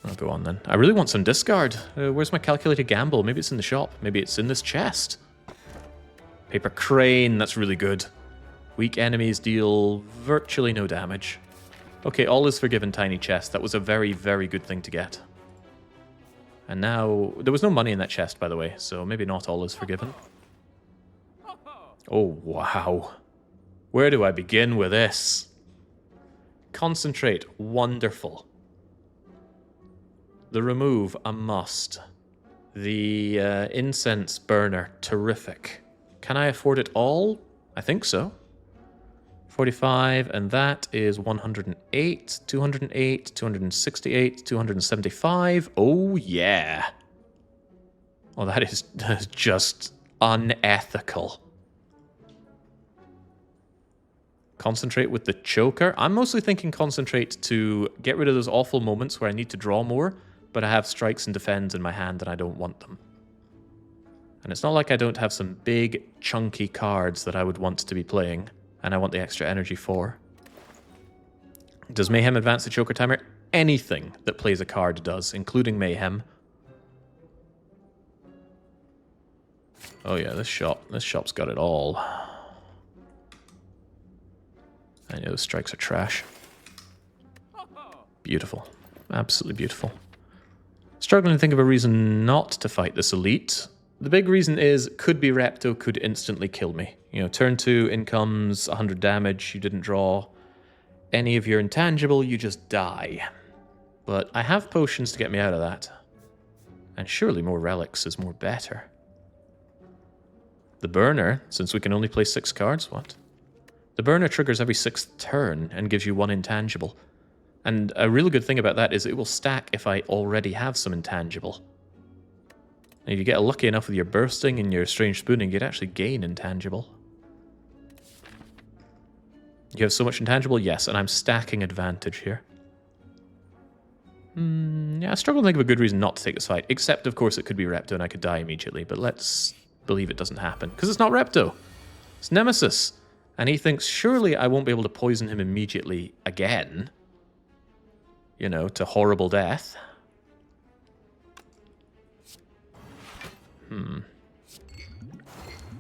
I'll go on then. I really want some discard. Where's my calculated gamble? Maybe it's in the shop. Maybe it's in this chest. Paper Crane, that's really good. Weak enemies deal virtually no damage. Okay, all is forgiven, tiny chest. That was a very, very good thing to get. And now, there was no money in that chest, by the way, so maybe not all is forgiven. Oh, wow. Where do I begin with this? Concentrate, wonderful. The remove, a must. The incense burner, terrific. Can I afford it all? I think so. 45, and that is 108, 208, 268, 275. Oh, yeah. Oh, that is just unethical. Concentrate with the choker. I'm mostly thinking concentrate to get rid of those awful moments where I need to draw more, but I have strikes and defends in my hand and I don't want them. And it's not like I don't have some big, chunky cards that I would want to be playing, and I want the extra energy for. Does Mayhem advance the choker timer? Anything that plays a card does, including Mayhem. Oh yeah, this shop's got it all. I know those strikes are trash. Beautiful. Absolutely beautiful. Struggling to think of a reason not to fight this elite. The big reason is, could be Repto, could instantly kill me. You know, turn 2, incomes, 100 damage, you didn't draw any of your intangible, you just die. But I have potions to get me out of that. And surely more relics is more better. The burner, since we can only play 6 cards, what? The burner triggers every 6th turn and gives you 1 intangible. And a really good thing about that is it will stack if I already have some intangible. And if you get lucky enough with your bursting and your strange spooning, you'd actually gain intangible. You have so much intangible? Yes, and I'm stacking advantage here. Yeah, I struggle to think of a good reason not to take this fight, except, of course, it could be Repto and I could die immediately, but let's believe it doesn't happen. Because it's not Repto. It's Nemesis. And he thinks, surely I won't be able to poison him immediately again. You know, to horrible death.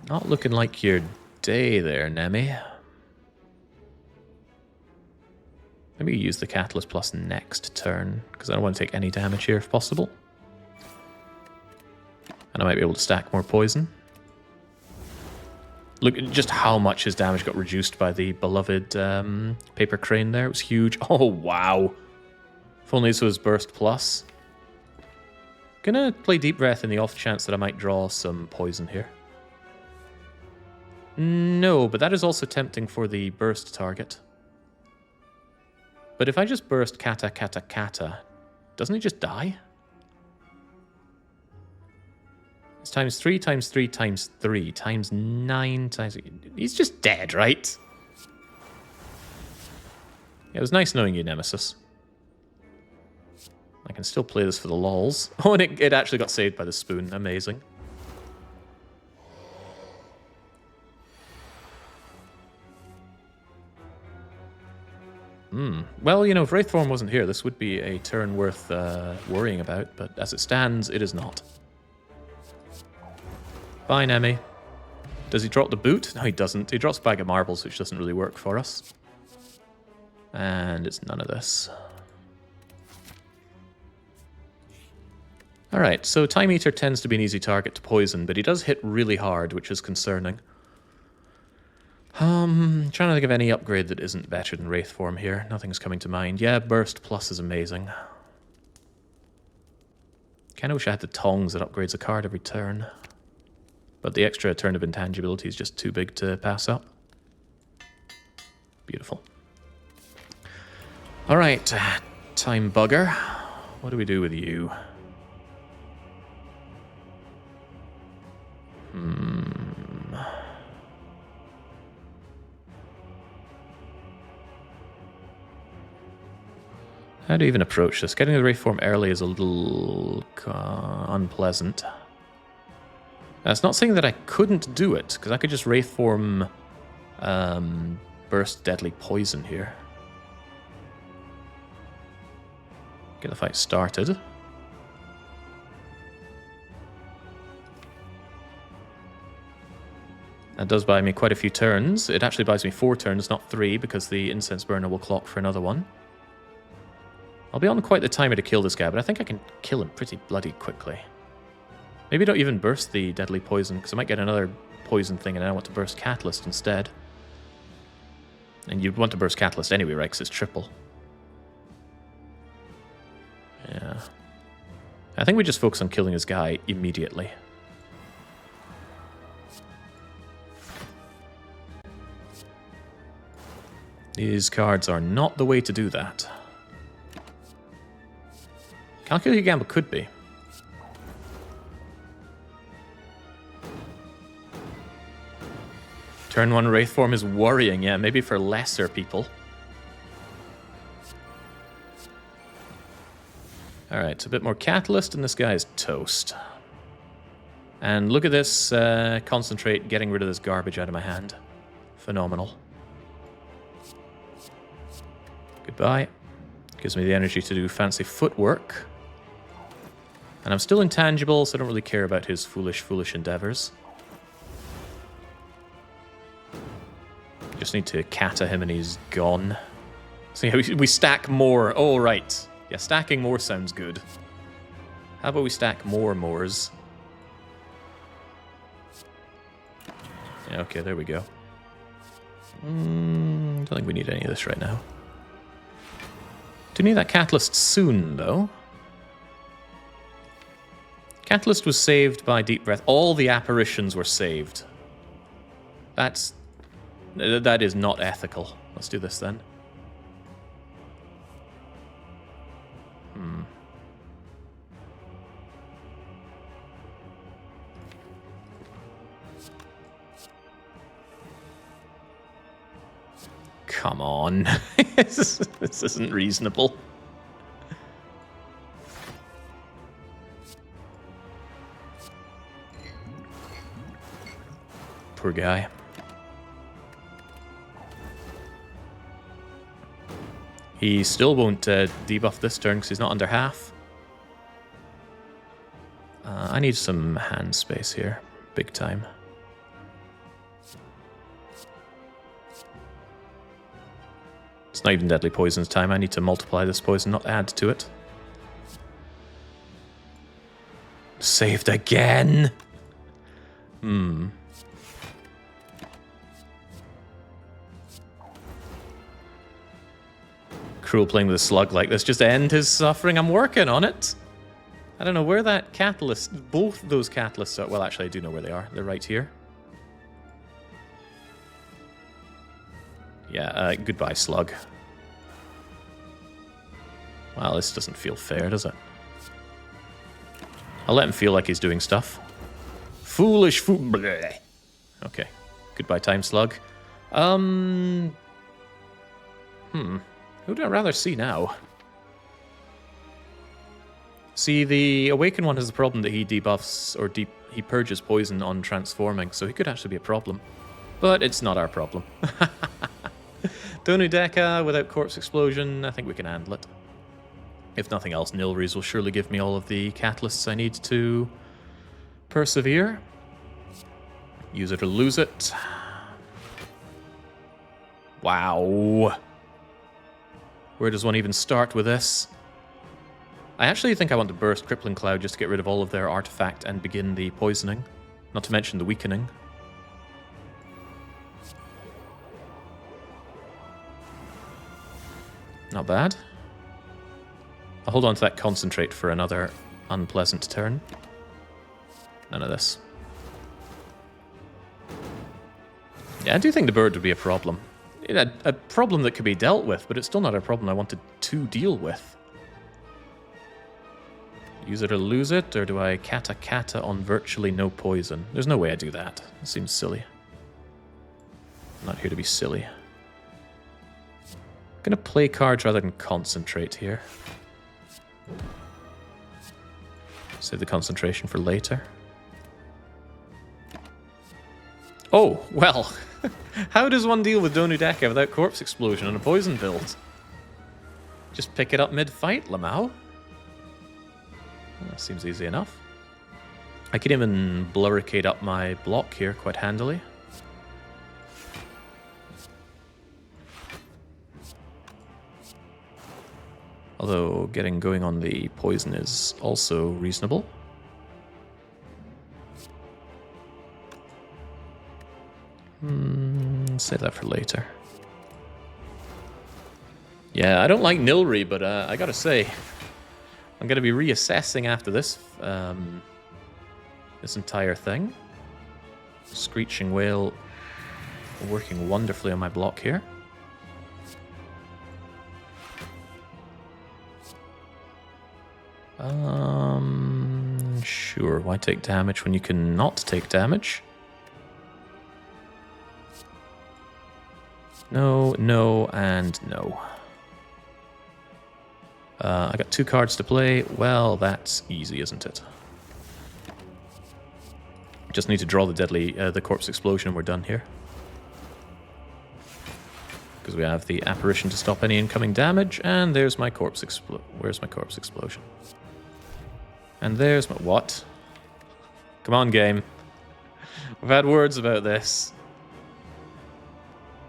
Not looking like your day there, Nemi. Maybe use the Catalyst Plus next turn, because I don't want to take any damage here if possible. And I might be able to stack more poison. Look at just how much his damage got reduced by the beloved paper crane there. It was huge. Oh, wow. If only this was Burst Plus. Gonna play Deep Breath in the off chance that I might draw some poison here. No, but that is also tempting for the burst target. But if I just burst Kata, Kata, Kata, doesn't he just die? It's times 3, times 3, times 3, times 9, times... He's just dead, right? Yeah, it was nice knowing you, Nemesis. I can still play this for the lols. Oh, and it actually got saved by the spoon. Amazing. Well, you know, if Wraithform wasn't here, this would be a turn worth worrying about, but as it stands, it is not. Bye, Nemi. Does he drop the boot? No, he doesn't. He drops a bag of marbles, which doesn't really work for us. And it's none of this. Alright, so Time Eater tends to be an easy target to poison, but he does hit really hard, which is concerning. Trying to think of any upgrade that isn't better than Wraithform here. Nothing's coming to mind. Yeah, Burst Plus is amazing. Kinda wish I had the Tongs that upgrades a card every turn. But the extra turn of intangibility is just too big to pass up. Beautiful. Alright, Time Bugger. What do we do with you? How do you even approach this? Getting the Wraithform early is a little unpleasant. That's not saying that I couldn't do it, because I could just Wraithform Burst Deadly Poison here. Get the fight started. That does buy me quite a few turns. It actually buys me 4 turns, not 3, because the Incense Burner will clock for another one. I'll be on quite the timer to kill this guy, but I think I can kill him pretty bloody quickly. Maybe don't even burst the Deadly Poison, because I might get another poison thing and I want to burst Catalyst instead. And you'd want to burst Catalyst anyway, right, because it's triple. Yeah. I think we just focus on killing this guy immediately. These cards are not the way to do that. Calculated Gamble could be. Turn 1 Wraithform is worrying, yeah, maybe for lesser people. Alright, so a bit more Catalyst, and this guy is toast. And look at this, concentrate, getting rid of this garbage out of my hand. Phenomenal. Goodbye. Gives me the energy to do fancy footwork. And I'm still intangible, so I don't really care about his foolish endeavors. Just need to kata him and he's gone. So yeah, we stack more. Oh, right. Yeah, stacking more sounds good. How about we stack more Moors? Yeah, okay, there we go. Don't think we need any of this right now. Do need that catalyst soon, though. Catalyst was saved by Deep Breath. All the apparitions were saved. That is not ethical. Let's do this then. Come on. This isn't reasonable. Poor guy. He still won't debuff this turn because he's not under half. I need some hand space here. Big time. It's not even deadly poison's time. I need to multiply this poison, not add to it. Saved again! Cruel playing with a slug like this. Just end his suffering. I'm working on it. I don't know where that catalyst... Both those catalysts are... Well, actually, I do know where they are. They're right here. Yeah, goodbye, slug. Well, this doesn't feel fair, does it? I'll let him feel like he's doing stuff. Foolish fool. Bleh. Okay. Goodbye, time slug. Who would I rather see now? See, the Awakened one has the problem that he debuffs or he purges poison on transforming, so he could actually be a problem. But it's not our problem. Donudeka without Corpse Explosion, I think we can handle it. If nothing else, Nilries will surely give me all of the catalysts I need to persevere. Use it or lose it. Wow. Where does one even start with this? I actually think I want to burst Crippling Cloud just to get rid of all of their artifact and begin the poisoning. Not to mention the weakening. Not bad. I'll hold on to that concentrate for another unpleasant turn. None of this. Yeah, I do think the bird would be a problem. A problem that could be dealt with, but it's still not a problem I wanted to deal with. Use it or lose it, or do I kata on virtually no poison? There's no way I do that. It seems silly. I'm not here to be silly. I'm gonna play cards rather than concentrate here. Save the concentration for later. Oh, well. How does one deal with Donudeka without Corpse Explosion and a poison build? Just pick it up mid-fight, Lamau. That seems easy enough. I can even blurricade up my block here quite handily. Although getting going on the poison is also reasonable. Save that for later. Yeah, I don't like Nilri, but I gotta say, I'm gonna be reassessing after this this entire thing. Screeching Whale working wonderfully on my block here. Sure, why take damage when you can not take damage? No, no, and no. I got 2 cards to play. Well, that's easy, isn't it? Just need to draw the Corpse Explosion and we're done here. Because we have the Apparition to stop any incoming damage, and there's my Corpse Explosion. Where's my Corpse Explosion? And there's my... What? Come on, game. We've had words about this.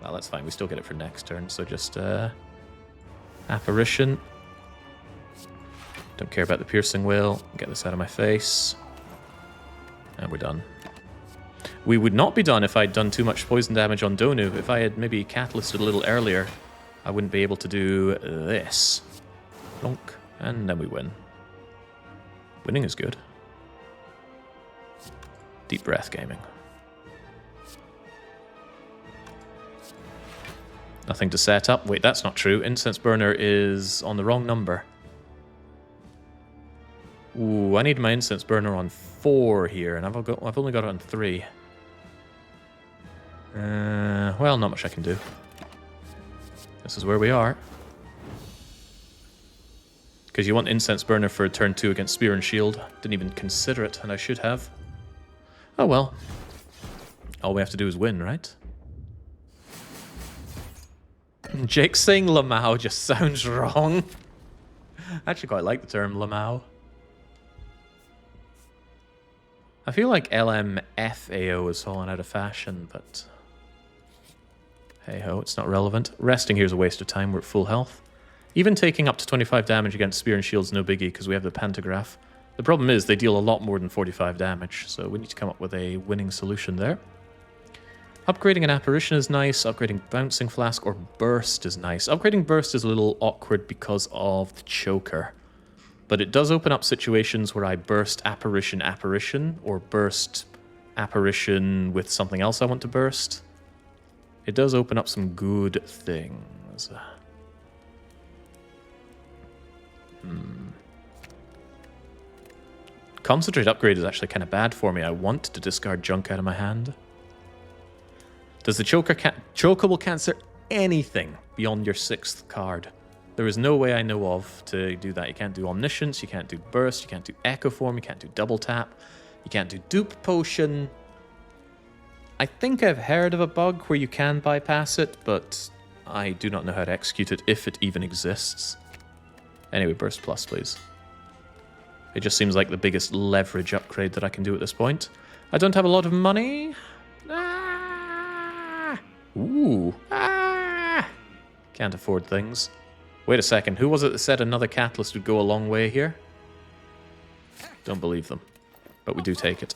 Well, that's fine. We still get it for next turn. So just apparition. Don't care about the piercing whale. Get this out of my face. And we're done. We would not be done if I'd done too much poison damage on Donu. If I had maybe catalysted a little earlier, I wouldn't be able to do this. Plonk. And then we win. Winning is good. Deep breath gaming. Nothing to set up. Wait, that's not true. Incense burner is on the wrong number. Ooh, I need my incense burner on 4 here, and I've only got it on 3. Well, not much I can do. This is where we are. Because you want incense burner for turn 2 against spear and shield. Didn't even consider it, and I should have. Oh well. All we have to do is win, right? Jake saying Lamau just sounds wrong. I actually quite like the term Lamau. I feel like LMFAO has fallen out of fashion, but hey-ho, it's not relevant. Resting here is a waste of time. We're at full health. Even taking up to 25 damage against spear and shield's no biggie because we have the pantograph. The problem is they deal a lot more than 45 damage, so we need to come up with a winning solution there. Upgrading an apparition is nice. Upgrading bouncing flask or burst is nice. Upgrading burst is a little awkward because of the choker. But it does open up situations where I burst apparition, or burst apparition with something else I want to burst. It does open up some good things. Concentrate upgrade is actually kind of bad for me. I want to discard junk out of my hand. Does the choker will cancel anything beyond your 6th card? There is no way I know of to do that. You can't do Omniscience, you can't do Burst, you can't do Echo Form, you can't do Double Tap, you can't do Dupe Potion. I think I've heard of a bug where you can bypass it, but I do not know how to execute it, if it even exists. Anyway, Burst Plus, please. It just seems like the biggest leverage upgrade that I can do at this point. I don't have a lot of money. Ah! Ooh. Ah! Can't afford things. Wait a second, who was it that said another catalyst would go a long way here? Don't believe them, but we do take it.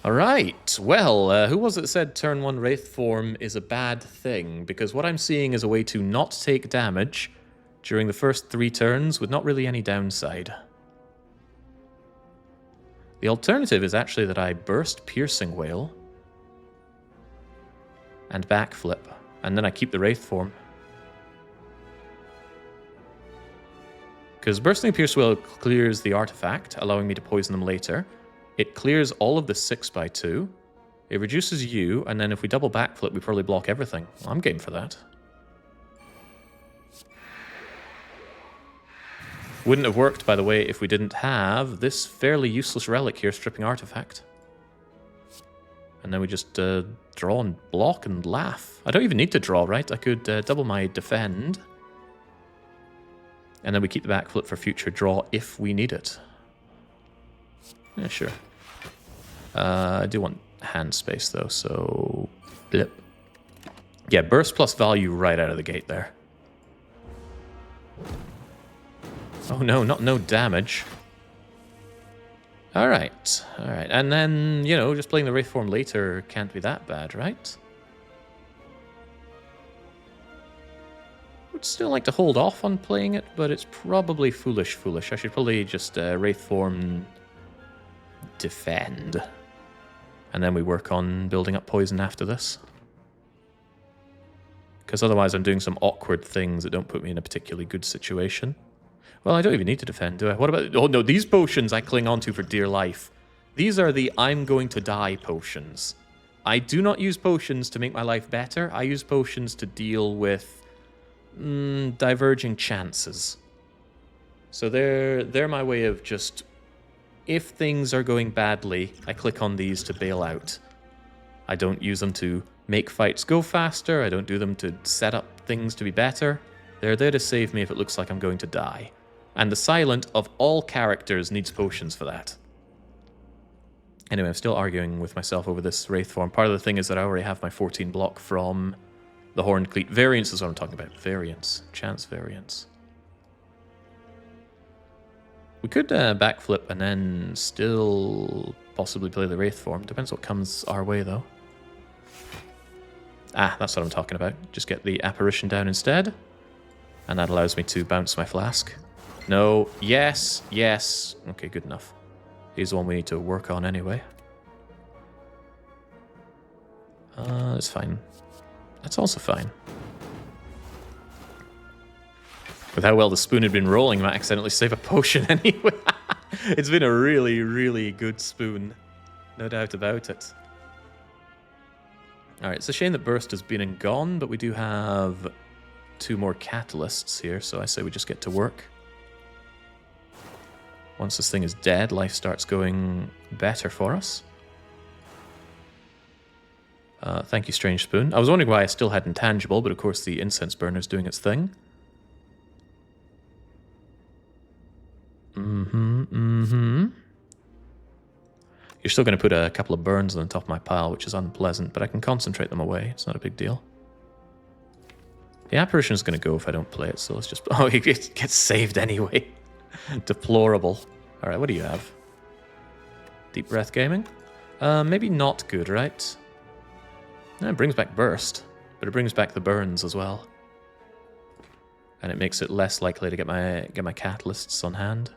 Alright, well, who was it that said turn 1 Wraith form is a bad thing? Because what I'm seeing is a way to not take damage during the first 3 turns with not really any downside. The alternative is actually that I burst Piercing Whale and backflip. And then I keep the Wraith form. Because bursting Pierce Whale clears the artifact, allowing me to poison them later. It clears all of the 6x2. It reduces you, and then if we double backflip, we probably block everything. I'm game for that. Wouldn't have worked, by the way, if we didn't have this fairly useless relic here, stripping artifact. And then we just draw and block and laugh. I don't even need to draw, right? I could double my defend. And then we keep the backflip for future draw if we need it. Yeah, sure. I do want hand space, though, so... Blip. Yeah, burst plus value right out of the gate there. Oh no, not no damage. Alright, alright. And then, you know, just playing the Wraith form later can't be that bad, right? Would still like to hold off on playing it, but it's probably foolish. I should probably just Wraith form defend. And then we work on building up poison after this. Because otherwise I'm doing some awkward things that don't put me in a particularly good situation. Well, I don't even need to defend, do I? What about... Oh, no, these potions I cling onto for dear life. These are the I'm going to die potions. I do not use potions to make my life better. I use potions to deal with diverging chances. So they're my way of just... If things are going badly, I click on these to bail out. I don't use them to make fights go faster. I don't do them to set up things to be better. They're there to save me if it looks like I'm going to die. And the silent of all characters needs potions for that. Anyway, I'm still arguing with myself over this Wraith form. Part of the thing is that I already have my 14 block from the Horned Cleat. Variance is what I'm talking about. Variance. Chance variance. We could backflip and then still possibly play the Wraith form. Depends what comes our way, though. Ah, that's what I'm talking about. Just get the apparition down instead. And that allows me to bounce my flask. No. Yes. Yes. Okay, good enough. He's the one we need to work on anyway. That's fine. That's also fine. With how well the spoon had been rolling, I might accidentally save a potion anyway. It's been a really, really good spoon. No doubt about it. Alright, it's a shame that Burst has been and gone, but we do have 2 more catalysts here, so I say we just get to work. Once this thing is dead, life starts going better for us. Thank you, Strange Spoon. I was wondering why I still had Intangible, but of course the incense burner's doing its thing. You're still going to put a couple of burns on the top of my pile, which is unpleasant, but I can concentrate them away. It's not a big deal. The apparition's going to go if I don't play it, so let's just... Oh, it gets saved anyway. Deplorable. Alright, what do you have? Deep Breath Gaming? Maybe not good, right? No, it brings back Burst, but it brings back the burns as well. And it makes it less likely to get my catalysts on hand.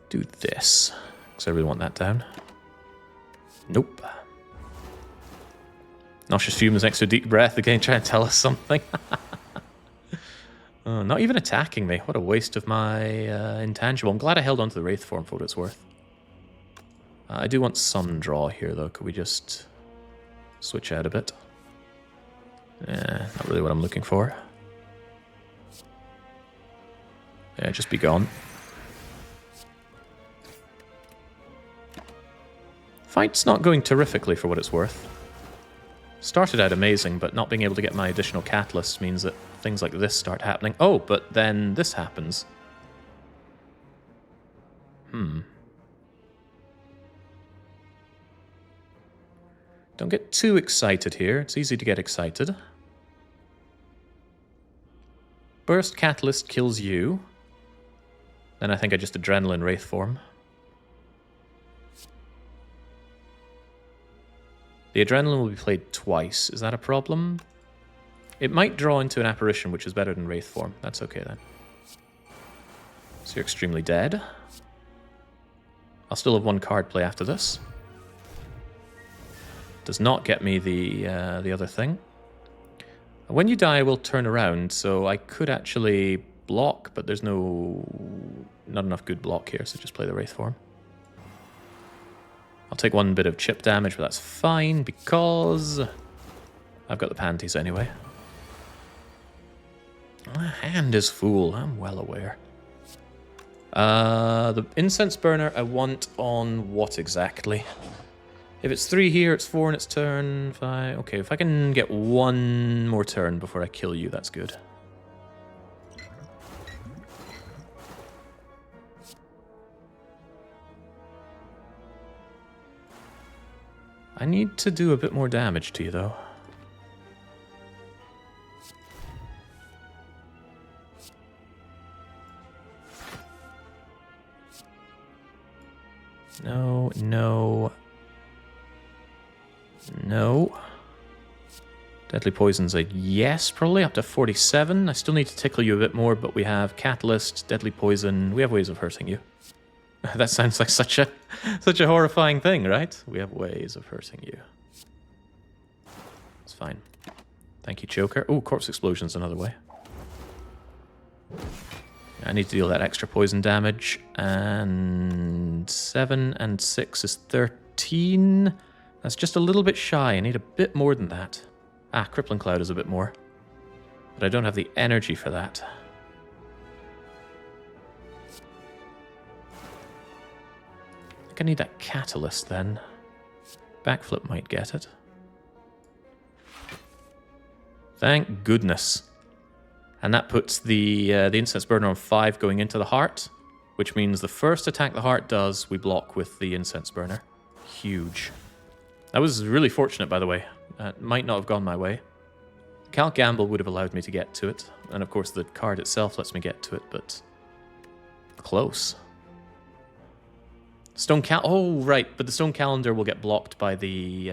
Do this, because I really want that down. Nope. Nauseous Fumes next to a Deep Breath again, trying to tell us something. Oh, not even attacking me. What a waste of my intangible. I'm glad I held on to the Wraith form for what it's worth. I do want some draw here, though. Could we just switch out a bit? Not really what I'm looking for. Yeah, just be gone. Fight's not going terrifically for what it's worth. Started out amazing, but not being able to get my additional catalysts means that things like this start happening. Oh, but then this happens. Don't get too excited here. It's easy to get excited. Burst Catalyst kills you. Then I think I just Adrenaline Wraith form. The Adrenaline will be played twice. Is that a problem? It might draw into an apparition, which is better than Wraith form. That's okay then. So you're extremely dead. I'll still have 1 card play after this. Does not get me the other thing. When you die, I will turn around, so I could actually block, but there's not enough good block here, so just play the Wraith form. I'll take 1 bit of chip damage, but that's fine because I've got the panties anyway. My hand is full, I'm well aware. The incense burner I want on what exactly? If it's 3 here, it's 4 in its turn. Okay, if I can get 1 more turn before I kill you, that's good. I need to do a bit more damage to you, though. No, no. No. Deadly Poison's a yes, probably up to 47. I still need to tickle you a bit more, but we have Catalyst, Deadly Poison. We have ways of hurting you. That sounds like such a horrifying thing, right? We have ways of hurting you. It's fine. Thank you, Choker. Oh, Corpse Explosion's another way. I need to deal that extra poison damage. And 7 and 6 is 13. That's just a little bit shy. I need a bit more than that. Ah, Crippling Cloud is a bit more. But I don't have the energy for that. I think I need that Catalyst then. Backflip might get it. Thank goodness. And that puts the incense burner on 5 going into the heart, which means the first attack the heart does, we block with the incense burner. Huge. That was really fortunate, by the way. That might not have gone my way. Cal Gamble would have allowed me to get to it, and of course the card itself lets me get to it, but close. Oh, right, but the stone calendar will get blocked by the...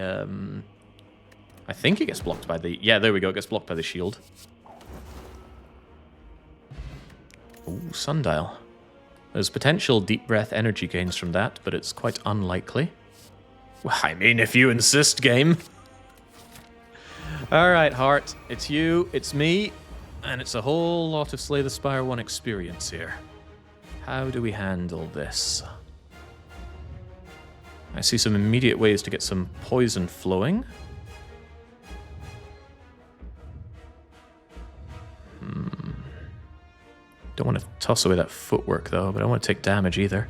I think it gets blocked by the... Yeah, there we go, it gets blocked by the shield. Ooh, sundial. There's potential deep breath energy gains from that, but it's quite unlikely. Well, I mean, if you insist, game. Alright, Heart. It's you, it's me, and it's a whole lot of Slay the Spire 1 experience here. How do we handle this? I see some immediate ways to get some poison flowing. Don't want to toss away that footwork, though, but I don't want to take damage either.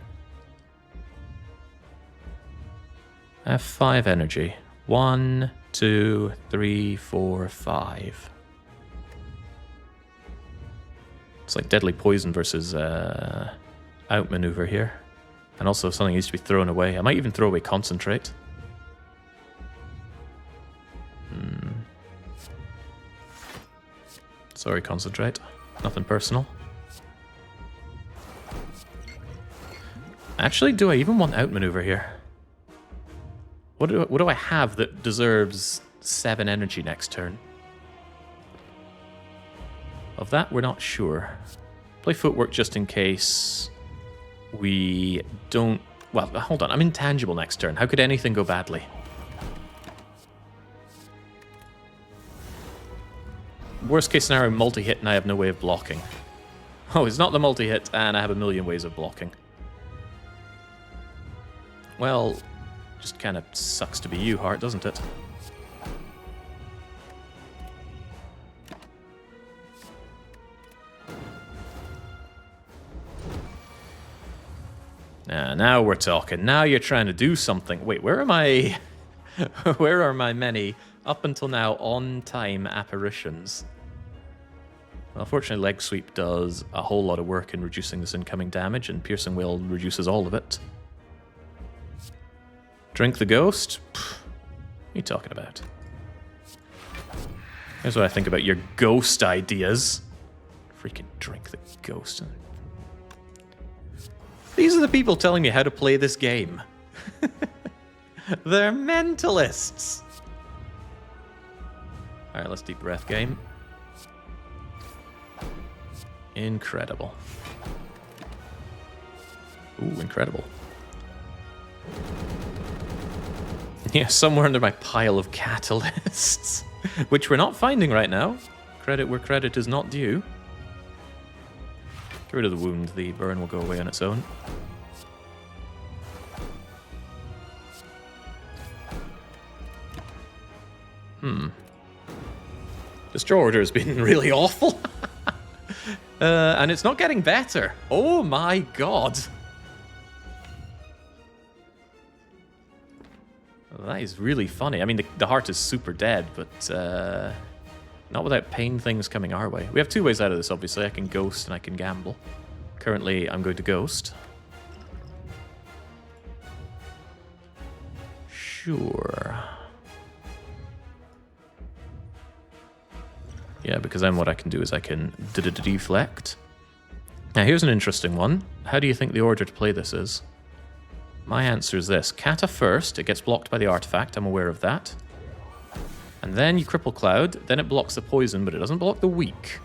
I have 5 energy. 1, 2, 3, 4, 5. It's like deadly poison versus outmaneuver here. And also something needs to be thrown away. I might even throw away concentrate. Sorry, concentrate. Nothing personal. Actually, do I even want outmaneuver here? What do I have that deserves 7 energy next turn? Of that, we're not sure. Play footwork just in case we don't... Well, hold on. I'm intangible next turn. How could anything go badly? Worst case scenario, multi-hit and I have no way of blocking. Oh, it's not the multi-hit and I have a million ways of blocking. Well, just kind of sucks to be you, Heart, doesn't it? Now we're talking. Now you're trying to do something. Wait, where am I? Where are my many, up until now, on-time apparitions? Well, fortunately, Leg Sweep does a whole lot of work in reducing this incoming damage, and Piercing Will reduces all of it. Drink the Ghost? Pfft, what are you talking about? Here's what I think about your ghost ideas. Freaking drink the Ghost. These are the people telling me how to play this game. They're mentalists. Alright, let's deep breath game. Incredible. Ooh, incredible. Yeah, somewhere under my pile of catalysts, which we're not finding right now. Credit where credit is not due. Get rid of the wound, the burn will go away on its own. This draw order has been really awful. And it's not getting better. Oh my god. Well, that is really funny. I mean, the heart is super dead, but not without pain things coming our way. We have 2 ways out of this, obviously. I can ghost and I can gamble. Currently, I'm going to ghost. Sure. Yeah, because then what I can do is I can deflect. Now, here's an interesting one. How do you think the order to play this is? My answer is this. Kata first, it gets blocked by the artifact, I'm aware of that. And then you cripple Cloud, then it blocks the poison, but it doesn't block the weak.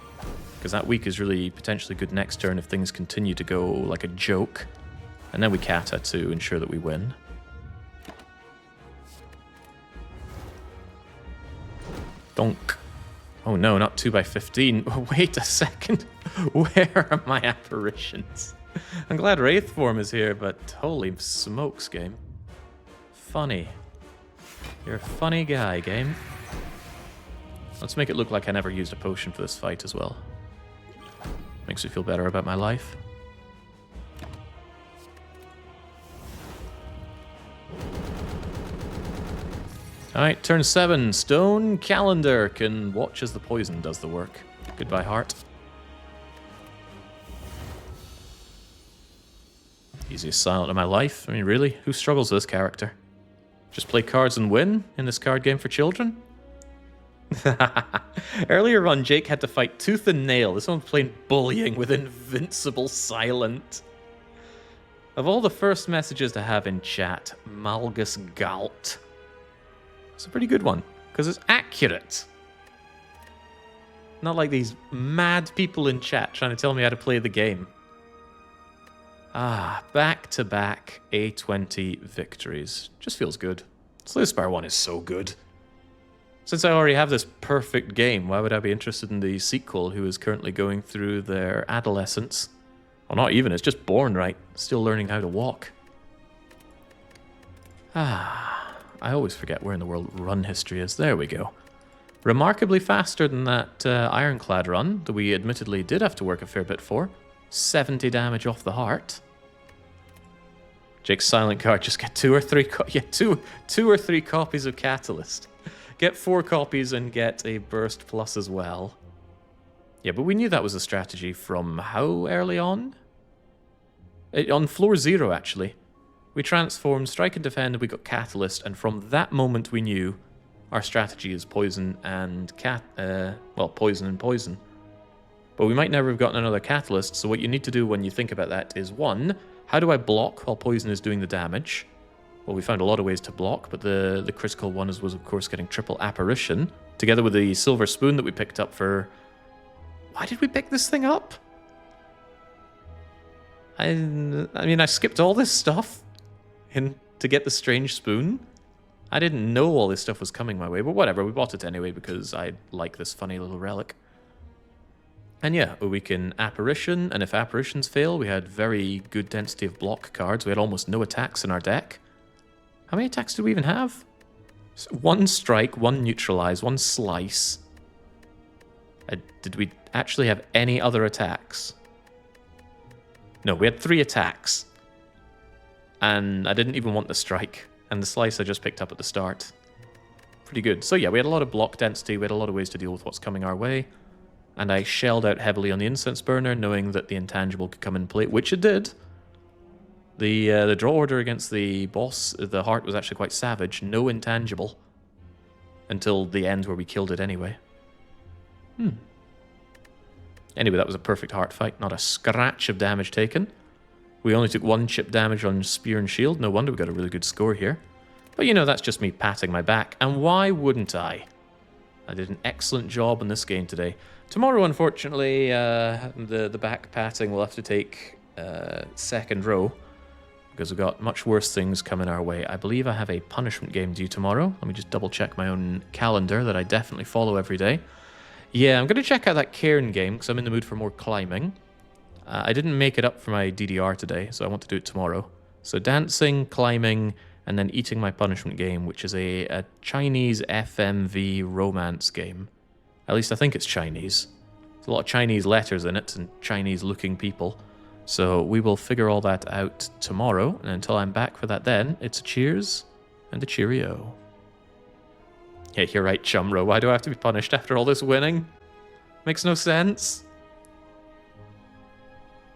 Because that weak is really potentially good next turn if things continue to go like a joke. And then we Kata to ensure that we win. Donk. Oh no, not 2x15. Wait a second. Where are my apparitions? I'm glad Wraith form is here, but holy smokes, game. Funny. You're a funny guy, game. Let's make it look like I never used a potion for this fight as well. Makes me feel better about my life. Alright, turn 7. Stone Calendar can watch as the poison does the work. Goodbye, heart. Easiest silent of my life. I mean, really? Who struggles with this character? Just play cards and win in this card game for children? Earlier on, Jake had to fight tooth and nail. This one's playing bullying with Invincible Silent. Of all the first messages to have in chat, Malgus Galt. It's a pretty good one, because it's accurate. Not like these mad people in chat trying to tell me how to play the game. Ah, back-to-back A20 victories. Just feels good. Spire 1 is so good. Since I already have this perfect game, why would I be interested in the sequel who is currently going through their adolescence? Well, not even, it's just born right. Still learning how to walk. Ah, I always forget where in the world run history is. There we go. Remarkably faster than that Ironclad run, that we admittedly did have to work a fair bit for. 70 damage off the heart. Jake's silent card, just get two or three copies of Catalyst. Get 4 copies and get a Burst Plus as well. Yeah, but we knew that was a strategy from how early on? On floor 0, actually. We transformed, strike and defend, and we got Catalyst, and from that moment we knew our strategy is poison and poison and poison. But we might never have gotten another Catalyst, so what you need to do when you think about that is, 1, how do I block while poison is doing the damage? Well, we found a lot of ways to block, but the critical one was, of course, getting triple apparition, together with the silver spoon that we picked up for... Why did we pick this thing up? I mean, I skipped all this stuff to get the strange spoon. I didn't know all this stuff was coming my way, but whatever, we bought it anyway because I like this funny little relic. And yeah, we can apparition, and if apparitions fail, we had very good density of block cards. We had almost no attacks in our deck. How many attacks do we even have? 1 strike, 1 neutralize, 1 slice. Did we actually have any other attacks? No, we had 3 attacks. And I didn't even want the strike. And the slice I just picked up at the start. Pretty good. So yeah, we had a lot of block density. We had a lot of ways to deal with what's coming our way. And I shelled out heavily on the incense burner, knowing that the intangible could come in play, which it did. The draw order against the boss, the heart, was actually quite savage. No intangible. Until the end where we killed it anyway. Anyway, that was a perfect heart fight. Not a scratch of damage taken. We only took 1 chip damage on spear and shield. No wonder we got a really good score here. But you know, that's just me patting my back. And why wouldn't I? I did an excellent job in this game today. Tomorrow, unfortunately, the back patting will have to take second row. Because we've got much worse things coming our way. I believe I have a punishment game due tomorrow. Let me just double check my own calendar that I definitely follow every day. Yeah, I'm going to check out that cairn game because I'm in the mood for more climbing. I didn't make it up for my DDR today, so I want to do it tomorrow. So dancing, climbing, and then eating my punishment game, which is a Chinese FMV romance game. At least I think it's Chinese. There's a lot of Chinese letters in it and Chinese-looking people. So we will figure all that out tomorrow, and until I'm back for that then, it's a cheers and a cheerio. Yeah, you're right, Chumro. Why do I have to be punished after all this winning? Makes no sense.